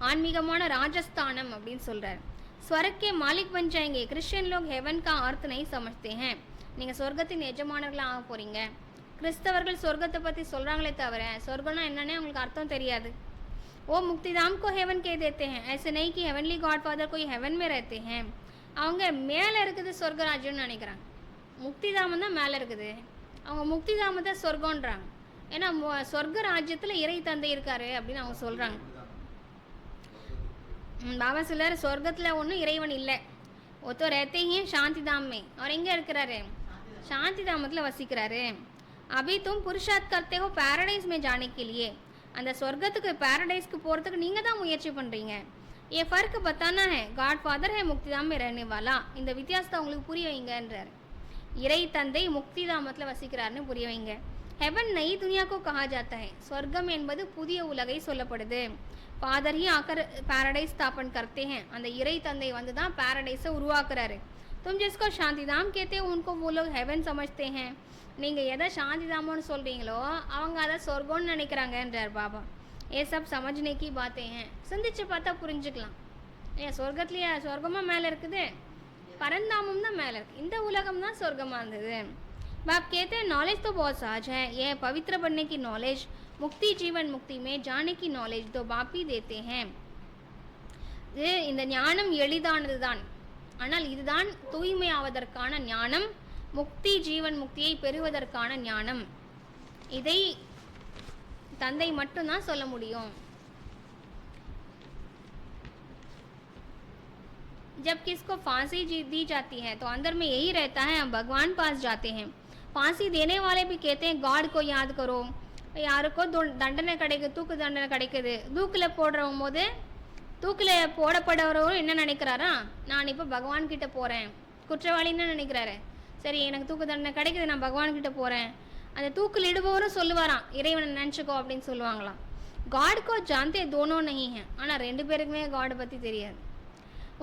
ஆன்மீகமான ராஜஸ்தானம் அப்படின்னு சொல்கிறார். स्वर्ग के मालिक बन जाएंगे. क्रिश्चियन लोग हेवन का अर्थ नहीं समझते हैं. நீங்கள் சொர்க்கத்தின் எஜமானர்களாக ஆக போகிறீங்க. கிறிஸ்தவர்கள் சொர்க்கத்தை பற்றி சொல்கிறாங்களே தவிர சொர்க்கம்னா என்னன்னே அவங்களுக்கு அர்த்தம் தெரியாது. वो मुक्तिधाम को हेवन कह देते हैं, ऐसे नहीं कि हेवनली गॉड फादर कोई हेवन में रहते हैं. அவங்க மேலே இருக்குது சொர்க்க ராஜ்யம்னு நினைக்கிறாங்க. முக்திதாமம் தான் மேலே இருக்குது, அவங்க முக்திதாமத்தை சொர்க்கன்றாங்க. ஏன்னா சொர்க்க ராஜ்யத்தில் இறை தந்தை இருக்காரு அப்படின்னு அவங்க சொல்கிறாங்க. பாபா சொல்றாரு, சொர்க்கத்தில் ஒன்றும் இறைவன் இல்லை. ஒத்தோ रहते ही शांति धाम में. அவர் எங்கே இருக்கிறாரு? சாந்தி தாமத்தில் வசிக்கிறாரு. अभी तुम पुरुषार्थ करते हो पैराडाइज में जाने के लिए. அந்த சொர்க்கத்துக்கு पैराडाइஸ்க்கு போகிறதுக்கு நீங்கள் தான் முயற்சி பண்ணுறீங்க. ये फ़र्क बताना है, गॉड फादर है मुक्तिधाम में रहने वाला. இந்த வித்தியாசத்தை உங்களுக்கு புரிய வைங்கன்றார். இறை தந்தை முக்திதாமத்தில் வசிக்கிறாருன்னு புரிய வைங்க. हेवन नई दुनिया को कहा जाता है. स्वर्गम என்பது புதிய உலகை சொல்லப்படுது. ஃபாதர் ही आकर पैराडाइज स्थापन करते हैं. அந்த இறை தந்தை வந்து தான் पैराडाइஸை உருவாக்குறாரு. तुम जिसको शांतिधाम कहते हो उनको वो लोग हेवन समझते हैं. நீங்கள் எதை சாந்திதாமன்னு சொல்கிறீங்களோ அவங்க அதை சொர்க்கம்னு நினைக்கிறாங்கன்றார் பாபா. ये सब समझने की बातें हैं. சிந்திச்சு பார்த்தா புரிஞ்சுக்கலாம். ஏன் சொர்க்கத்துலேயே சொர்க்கமாக மேலே இருக்குது, பரந்தாமம் தான் மேலே இருக்குது, இந்த உலகம் தான் சொர்க்கமாக இருந்தது. बाप कहते हैं नॉलेज तो बहुत सहज है, यह पवित्र बनने की नॉलेज, मुक्ति जीवन मुक्ति में जाने की नॉलेज तो बाप ही देते हैं. இது இந்த ஞானம் எளிதானது தான், ஆனால் இதுதான் தூய்மையாவதற்கான ஞானம், முக்தி ஜீவன் முக்தியை பெறுவதற்கான ஞானம். இதை தந்தை மட்டும்தான் சொல்ல முடியும். जब किसको फांसी दी जाती है तो अंदर में यही रहता है, हम भगवान पास जाते हैं. फांसी देने वाले भी कहते हैं गॉड को याद करो. யாருக்கோ தண்டனை கிடைக்குது, தூக்கு தண்டனை கிடைக்குது, தூக்கில் போடுறவங்க போது தூக்கில் போடப்படுறவரும் என்ன நினைக்கிறாரா, நான் இப்போ பகவான்கிட்ட போகிறேன். குற்றவாளின்னு நினைக்கிறாரு. சரி எனக்கு தூக்கு தண்டனை கிடைக்குது, நான் பகவான்கிட்ட போகிறேன். அந்த தூக்கில் இடுபவரும் சொல்லுவாராம், இறைவனை நினச்சிக்கோ அப்படின்னு சொல்லுவாங்களாம். காட்கோ ஜான்தே தோனோ நஹி ஹை. ஆனால் ரெண்டு பேருக்குமே காடை பற்றி தெரியாது.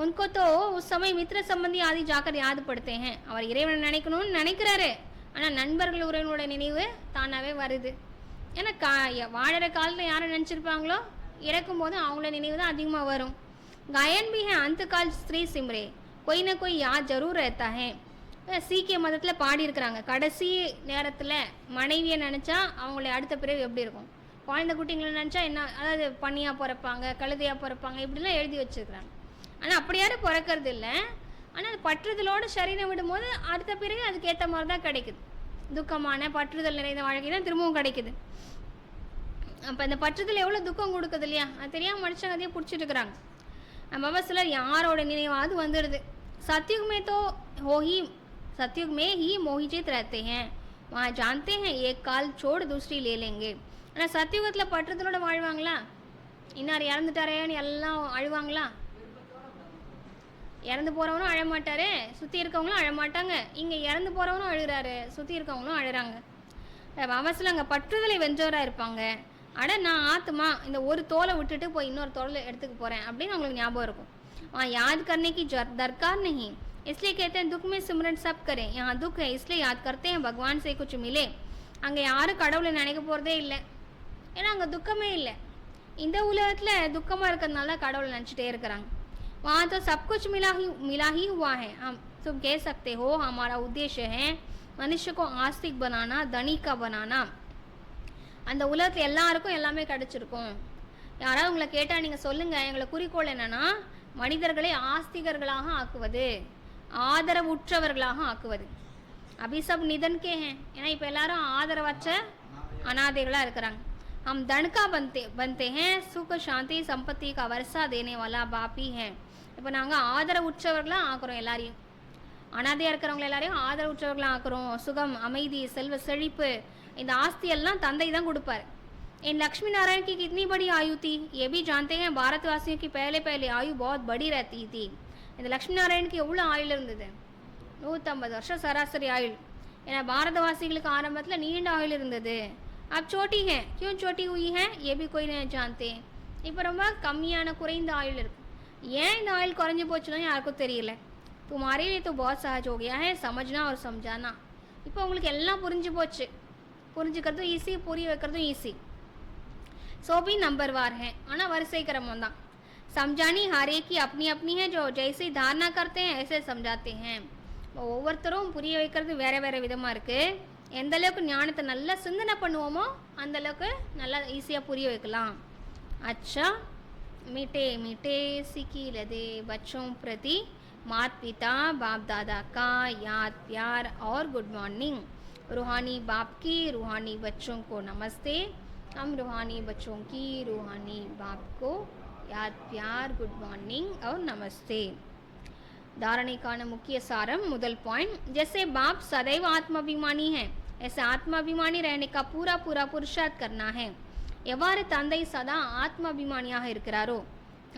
उनको तो उस समय मित्र संबंधी आदि जाकर याद पड़ते हैं. அவர் இறைவனை நினைக்கணும்னு நினைக்கிறாரு, ஆனால் நண்பர்கள் உறவினோட நினைவு தானாகவே வருது. ஏன்னா வாழற காலத்தில் யாரை நினச்சிருப்பாங்களோ இறக்கும் போது அவங்கள நினைவு தான் அதிகமாக வரும். गायन भी है अंतकाल स्त्री सिमरे, कोई ना कोई याद जरूर रहता है. சீக்கிய மதத்தில் பாடியிருக்கிறாங்க, கடைசி நேரத்தில் மனைவியை நினச்சா அவங்களுடைய அடுத்த பிறகு எப்படி இருக்கும், குழந்தை குட்டிங்களை நினச்சா என்ன, அதாவது பன்னியாக பிறப்பாங்க, கழுதையாக பிறப்பாங்க, இப்படிலாம் எழுதி வச்சுருக்குறாங்க. ஆனால் அப்படி யாரும் பிறக்கிறது இல்லை. ஆனால் அது பற்றுதலோடு சரீரம் விடும்போது அடுத்த பிறகு அதுக்கேற்ற மாதிரி தான் கிடைக்குது. துக்கமான பற்றுதல் நிறைந்த வாழ்க்கை தான் திரும்பவும் கிடைக்குது. அப்போ இந்த பற்றுதல் எவ்வளோ துக்கம் கொடுக்குது இல்லையா, அது தெரியாமல் மனுஷங்க அதையே பிடிச்சிட்டு இருக்கிறாங்க. நம்ம சிலர் யாரோட நினைவாவது வந்துடுது. सतयुग में तो सतयुग में ही मोहित रहते हैं, वहाँ जानते हैं एक काल छोड़ दूसरी ले लेंगे. ஆனால் சத்தியுகத்தில் பற்றுதலோட வாழ்வாங்களா? இன்னார் இறந்துட்டாரேன்னு எல்லாம் அழுவாங்களா? இறந்து போகிறவனும் அழமாட்டாரு, சுற்றி இருக்கவங்களும் அழமாட்டாங்க. இங்கே இறந்து போகிறவனும் அழுகிறாரு, சுற்றி இருக்கவங்களும் அழுகிறாங்க. அவசியம் அங்கே பற்றுதலை வென்றவராக இருப்பாங்க. ஆனால் நான் ஆத்மா இந்த ஒரு தோலை விட்டுட்டு போய் இன்னொரு தோலை எடுத்துக்க போகிறேன் அப்படின்னு அவங்களுக்கு ஞாபகம் இருக்கும். वहाँ याद करने की दरकार नहीं, इसलिए कहते हैं दुख में सिमरन सब करें. यहाँ दुख है इसलिए याद करते हैं भगवान से कुछ मिले. அங்கே யாரும் கடவுளை நினைக்க போகிறதே இல்லை, ஏன்னா அங்கே துக்கமே இல்லை. இந்த உலகத்தில் துக்கமாக இருக்கிறதுனால கடவுளை நினச்சிட்டே இருக்கிறாங்க. वहाँ तो सब कुछ मिला ही हुआ है. हम तुम कह सकते हो हमारा उद्देश्य है मनुष्य को आस्तिक बनाना, धनी का बनाना. அந்த உலகத்தில் எல்லாருக்கும் எல்லாமே கிடச்சிருக்கும். யாராவது உங்களை கேட்டால் நீங்கள் சொல்லுங்கள், எங்களை குறிக்கோள் என்னென்னா மனிதர்களை ஆஸ்திகர்களாக ஆக்குவது, ஆதரவுற்றவர்களாக ஆக்குவது. அபி சப் நிதன்கே ஹே, ஏன்னா இப்போ எல்லாரும் ஆதரவற்ற அனாதைகளாக இருக்கிறாங்க. हम धन का बनते हैं, सुख शांति संपत्ति का वर्षा देने वाला बाप ही है. இப்போ நாங்கள் ஆதரவுற்றவர்களாக ஆக்குறோம் எல்லாரையும், அனாதையாக இருக்கிறவங்க எல்லாரையும் ஆதரவுற்றவர்களாக ஆக்குறோம். சுகம், அமைதி, செல்வ செழிப்பு, இந்த ஆஸ்தியெல்லாம் தந்தை தான் கொடுப்பார். इन लक्ष्मी नारायण की कितनी बड़ी आयु थी, ये भी जानते हैं. भारतवासियों की पहले आयु बहुत बड़ी रहती थी. இந்த லக்ஷ்மி நாராயணுக்கு எவ்வளோ ஆயுள் இருந்தது? 150 வருஷம் சராசரி ஆயுள். ஏன்னா பாரதவாசிகளுக்கு ஆரம்பத்தில் நீண்ட ஆயுள் இருந்தது. अब छोटी है, क्यों छोटी हुई है ये भी कोई नहीं जानते. இப்போ ரொம்ப கம்மியான குறைந்த ஆயுள் இருக்கு. ஏன் இந்த ஆயுள் குறைஞ்சி போச்சுன்னா யாருக்கும் தெரியல. तुम्हारे लिए तो बहुत सहज हो गया है समझना और समझाना. இப்போ உங்களுக்கு எல்லாம் புரிஞ்சு போச்சு. புரிஞ்சுக்கிறதும் ஈஸி, புரிய வைக்கிறதும் ஈஸி. सो भी नंबरवार है, ஆனால் வரிசை கிரமம் தான். समझानी हर एक की अपनी अपनी है, जो जैसे धारणा करते हैं ऐसे समझाते हैं. ஒவ்வொருத்தரும் புரிய வைக்கிறது வேறு வேறு விதமாக இருக்குது. எந்த அளவுக்கு ஞானத்தை நல்லா சிந்தனை பண்ணுவோமோ அந்த அளவுக்கு நல்லா ஈஸியாக புரிய வைக்கலாம். अच्छा मीठे मीठे सीखी लदे बच्चों प्रति माता पिता बाप दादा का याद प्यार और गुड मॉर्निंग. रूहानी बाप की रूहानी बच्चों को नमस्ते. हम रूहानी बच्चों की रूहानी बाप को याद प्यार गुड मॉर्निंग और नमस्ते. धारणेकाன मुख्य सारम முதல் पॉइंट, जैसे बाप सदैव आत्माभिमानी है ऐसे आत्माभिमानी रहने का पूरा पूरा पुरुषार्थ करना है. எவ்வாறு தந்தை சதா ஆத்மாபிமானியாக இருக்கிறாரோ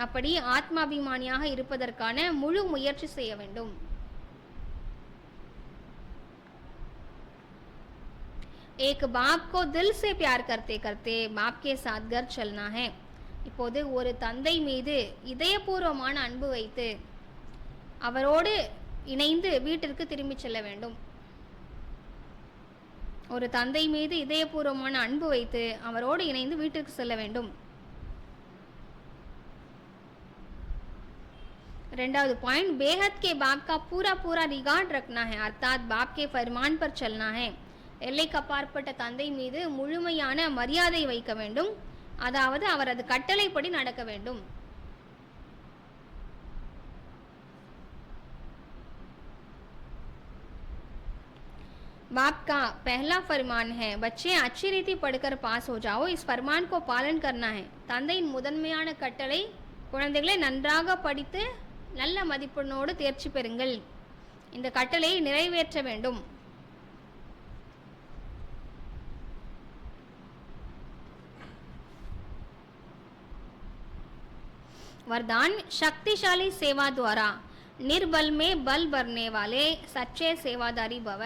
அப்படி ஆத்மாபிமானியாக இருப்பதற்கான முழு முயற்சி செய்ய வேண்டும். एक बाप को दिल से प्यार करते करते बाप के साथ घर चलना है. இப்போது ஒரு தந்தை மீது இதயபூர்வமான அன்பு வைத்து அவரோடு இணைந்து வீட்டிற்கு திரும்பி செல்ல வேண்டும். ஒரு தந்தை மீது இதயபூர்வமான அன்பு வைத்து அவரோடு இணைந்து வீட்டிற்கு செல்ல வேண்டும். ரெண்டாவது பாயிண்ட், बेहद के बाप का पूरा पूरा रिगार्ड रखना है, अर्थात बाप के फरमान पर चलना है. எல்லைக்கு அப்பாற்பட்ட தந்தை மீது முழுமையான மரியாதை வைக்க வேண்டும், அதாவது அவரது கட்டளைப்படி நடக்க வேண்டும். बाप का पहला फरमान है, बच्चे अच्छी रीति पढ़कर पास हो जाओ. इस फरमान को पालन करना है. தந்தையின் முதன்மையான கட்டளை, குழந்தைகளை நன்றாக படித்து நல்ல மதிப்பெண்ணோடு தேர்ச்சி பெறுங்கள். இந்த கட்டளை நிறைவேற்ற வேண்டும். वरदान, शक्तिशाली सेवा द्वारा निर्बल में बल भरने वाले सच्चे सेवादारी भव.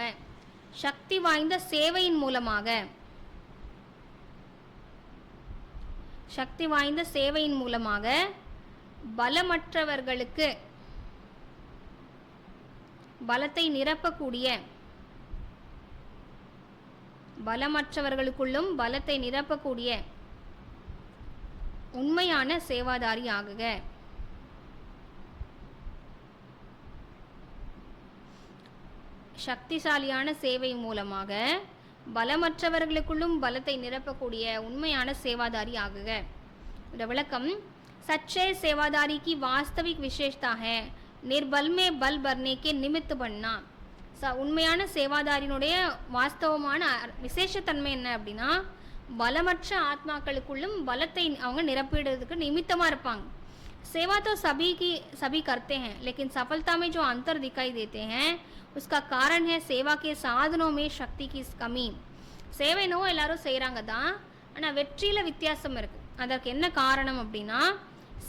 சக்தி வாய்ந்த சேவையின் மூலமாக பலமற்றவர்களுக்கு பலத்தை நிரப்பக்கூடிய, பலமற்றவர்களுக்குள்ளும் பலத்தை நிரப்பக்கூடிய உண்மையான சேவாதாரி ஆகுக. சக்திசாலியான சேவை மூலமாக பலமற்றவர்களுக்குள்ளும் பலத்தை நிரப்பக்கூடிய உண்மையான சேவாதாரி ஆகுக. இந்த விளக்கம், सच्चे सेवादारी की वास्तविक विशेषता है निर्बल में बल भरने के निमित्त बनना. உண்மையான சேவாதாரினுடைய வாஸ்தவமான விசேஷத்தன்மை என்ன அப்படின்னா, பலமற்ற ஆத்மாக்களுக்குள்ளும் பலத்தை அவங்க நிரப்பிடுறதுக்கு நிமித்தமாக இருப்பாங்க. सेवा तो सभी करते हैं, लेकिन सफलता में जो अंतर दिखाई देते हैं उसका कारण है सेवा के साधनों में शक्ति की कमी. சேவை நோ எல்லாரும் செய்கிறாங்க தான், ஆனால் வெற்றியில் வித்தியாசம் இருக்குது. அதற்கு என்ன காரணம் அப்படின்னா,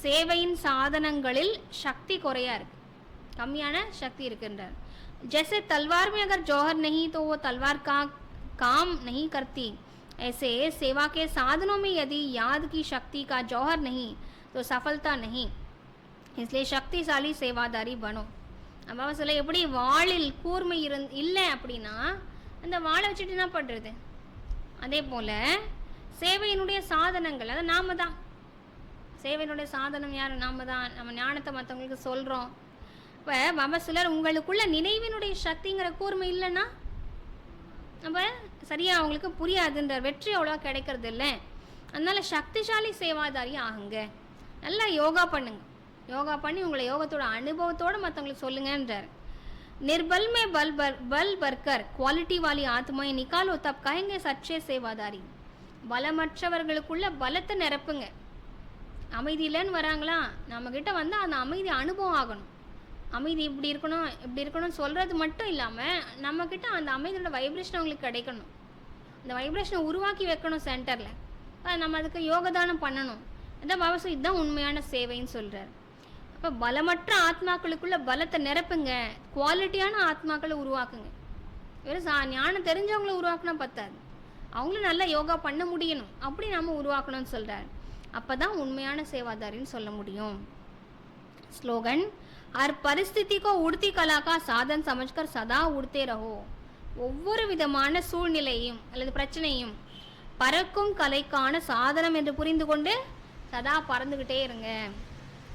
சேவையின் சாதனங்களில் சக்தி குறையா இருக்குது, கம்மியான சக்தி இருக்குன்றார். जैसे तलवार में अगर जौहर नहीं तो वो तलवार का काम नहीं करती, ऐसे सेवा के साधनों में यदि याद की शक्ति का जौहर नहीं तो सफलता नहीं, इसलिए शक्तिशाली सेवादारी बनो. அப்போ சொல்ல எப்படி வாளில் கூர்மை இல்லை அப்படின்னா அந்த வாளை வச்சுட்டு என்ன பண்ணுறது, அதே போல் சேவையினுடைய சாதனங்கள் அது நாம தான். சேவையினுடைய சாதனம் யார்? நாம தான். நம்ம ஞானத்தை மற்றவங்களுக்கு சொல்கிறோம். இப்போ பாபா சிலர் உங்களுக்குள்ள நினைவினுடைய சக்திங்கிற கூர்மை இல்லைன்னா அப்போ சரியாக அவங்களுக்கு புரியாதுன்ற வெற்றி அவ்வளோவா கிடைக்கிறது இல்லை. அதனால சக்திசாலி சேவாதாரி ஆகுங்க. நல்லா யோகா பண்ணுங்க. யோகா பண்ணி உங்களை யோகத்தோட அனுபவத்தோடு மற்றவங்களுக்கு சொல்லுங்கன்றார். निर्बल में बल भरकर क्वालिटी वाली आत्माएं निकालो तब कहेंगे सच्चे सेवादारी. பலமற்றவர்களுக்குள்ள பலத்தை நிரப்புங்க. அமைதி இல்லைன்னு வராங்களா, நம்மக்கிட்ட வந்து அந்த அமைதி அனுபவம் ஆகணும். அமைதி இப்படி இருக்கணும் இப்படி இருக்கணும்னு சொல்கிறது மட்டும் இல்லாமல் நம்மக்கிட்ட அந்த அமைதியோட வைப்ரேஷன் அவங்களுக்கு கிடைக்கணும். அந்த வைப்ரேஷனை உருவாக்கி வைக்கணும் சென்டரில். நம்ம அதுக்கு யோகதானம் பண்ணணும். இதான் பாபா இதுதான் உண்மையான சேவைன்னு சொல்கிறார். அப்போ பலமற்ற ஆத்மாக்களுக்குள்ள பலத்தை நிரப்புங்க, குவாலிட்டியான ஆத்மாக்களை உருவாக்குங்க. வெறும் ஞானம் தெரிஞ்சவங்கள உருவாக்குனா பத்தாது, அவங்களும் நல்லா யோகா பண்ண முடியணும், அப்படி நம்ம உருவாக்கணும்னு சொல்கிறார். அப்போ தான் உண்மையான சேவாதாரின்னு சொல்ல முடியும். ஸ்லோகன் हर परिस्थिति को उड़ती कला का साधन समझकर सदा उड़ते रहो. ஒவ்வொரு விதமான சூழ்நிலையும் அல்லது பிரச்சனையும் பறக்கும் கலைக்கான சாதனம் என்று புரிந்து கொண்டு சதா பறந்துக்கிட்டே இருங்க.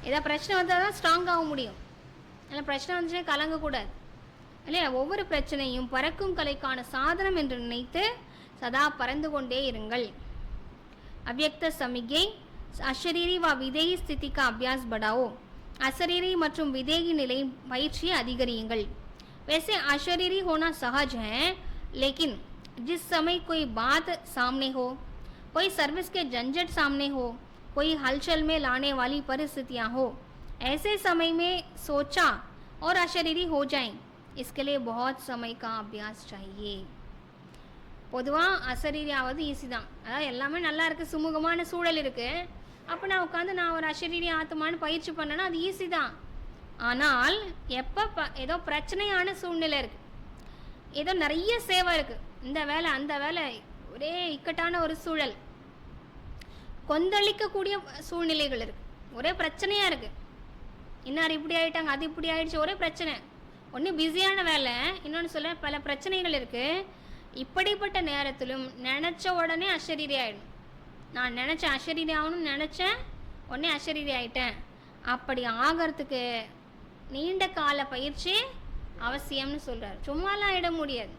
ஏதாவது பிரச்சனை வந்தால் தான் ஸ்ட்ராங்காக முடியும். இல்லை பிரச்சனை வந்துச்சுன்னா கலங்கக்கூடாது இல்லையா. ஒவ்வொரு பிரச்சனையும் பறக்கும் கலைக்கான சாதனம் என்று நினைத்து சதா பறந்து கொண்டே இருங்கள். அவ்யக்த சமிகை அஷரீரி வ விதேகி ஸ்திதி का अभ्यास बढ़ाओ. अशरीरी மற்றும் விதேகி நிலை பயிற்சியை அதிகரியுங்கள். वैसे अशरीरी होना सहज है, लेकिन जिस समय कोई बात सामने हो, कोई सर्विस के झंझट सामने हो, कोई हलचल में लाने वाली परिस्थितियां हो, ऐसे समय में सोचा और अशरीरी हो जाएं. इसके लिए बहुत समय का अभ्यास चाहिए. பொதுவாக அசரீரி ஆவது ஈஸி தான். அதாவது எல்லாமே நல்லா இருக்குது, சுமூகமான சூழல் இருக்குது. அப்போ நான் உட்காந்து நான் ஒரு அசரீரி ஆத்மான்னு பயிற்சி பண்ணேன்னா அது ஈஸி தான். ஆனால் எப்போ ஏதோ பிரச்சனையான சூழ்நிலை இருக்குது, ஏதோ நிறைய சேவை இருக்குது, இந்த வேலை அந்த வேலை, ஒரே இக்கட்டான ஒரு சூழல், கொந்தளிக்கக்கூடிய சூழ்நிலைகள் இருக்குது, ஒரே பிரச்சனையாக இருக்குது, இன்னார் இப்படி ஆகிட்டாங்க அது இப்படி ஆகிடுச்சு, ஒரே பிரச்சனை, ஒன்று பிஸியான வேலை, இன்னொன்று சொல்ல பல பிரச்சனைகள் இருக்குது. இப்படிப்பட்ட நேரத்திலும் நினச்ச உடனே அசரீரி ஆகிடும். நான் நினச்சேன் அசரீரி ஆகணும்னு நினச்சேன், உடனே அசரீரி ஆகிட்டேன். அப்படி ஆகிறதுக்கு நீண்ட கால பயிற்சி அவசியம்னு சொல்கிறார். சும்மாலாம் ஆகிட முடியாது.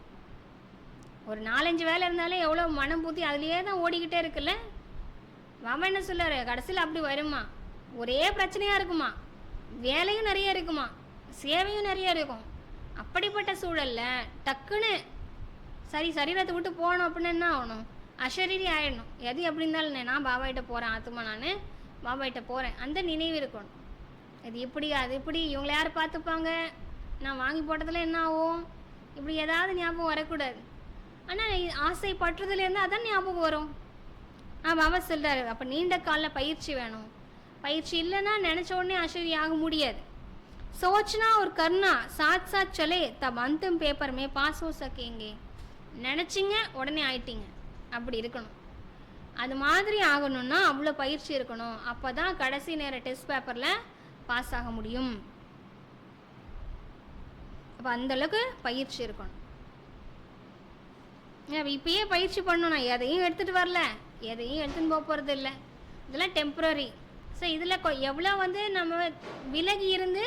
ஒரு 4-5 வேலை இருந்தாலே எவ்வளோ மனம் பூத்தி அதுலேயே தான் ஓடிக்கிட்டே இருக்குல்ல. மாமா என்ன சொல்கிறாரு, கடைசியில் அப்படி வருமா, ஒரே பிரச்சனையாக இருக்குமா, வேலையும் நிறைய இருக்குமா, சேவையும் நிறைய இருக்கும். அப்படிப்பட்ட சூழலில் டக்குன்னு சரி சரீரத்தை விட்டு போகணும் அப்படின்னு என்ன ஆகணும், அசரீரி ஆகிடணும். எது எப்படி இருந்தாலும் நான் பாபாகிட்ட போகிறேன், ஆத்மா நான் பாபாகிட்ட போகிறேன், அந்த நினைவு இருக்கணும். இது இப்படி அது இப்படி இவங்களை யார் பார்த்துப்பாங்க, நான் வாங்கி போட்டதில் என்ன ஆகும், இப்படி ஏதாவது ஞாபகம் வரக்கூடாது. ஆனால் ஆசை பற்றுதலேருந்து அதான் ஞாபகம் வரும். பாபா சொல்கிறாரு, அப்போ நீண்ட காலில் பயிற்சி வேணும். பயிற்சி இல்லைன்னா நினச்ச உடனே அசரீரி ஆக முடியாது. सोचना और करना साथ साथ चले तब अंतिम पेपर में पास हो सकेंगे. நினச்சிங்க உடனே ஆயிட்டீங்க, அப்படி இருக்கணும். அது மாதிரி ஆகணும்னா அவ்வளோ பயிற்சி இருக்கணும். அப்போ தான் கடைசி நேர டெஸ்ட் பேப்பரில் பாஸ் ஆக முடியும். அப்போ அந்தளவுக்கு பயிற்சி இருக்கணும். இப்பயே பயிற்சி பண்ணணும். நான் எதையும் எடுத்துகிட்டு வரல, எதையும் எடுத்துன்னு போக போகிறது இல்லை, இதெல்லாம் டெம்ப்ரரி. ஸோ இதில் எவ்வளோ நம்ம விலகி இருந்து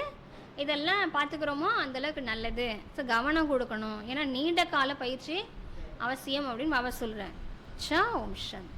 இதெல்லாம் பார்த்துக்கிறோமோ அந்தளவுக்கு நல்லது. ஸோ கவனம் கொடுக்கணும். ஏன்னா நீண்ட கால பயிற்சி அவசியம் அப்படின்னு பாபா சொல்கிறேன். ஓம் சாந்தி.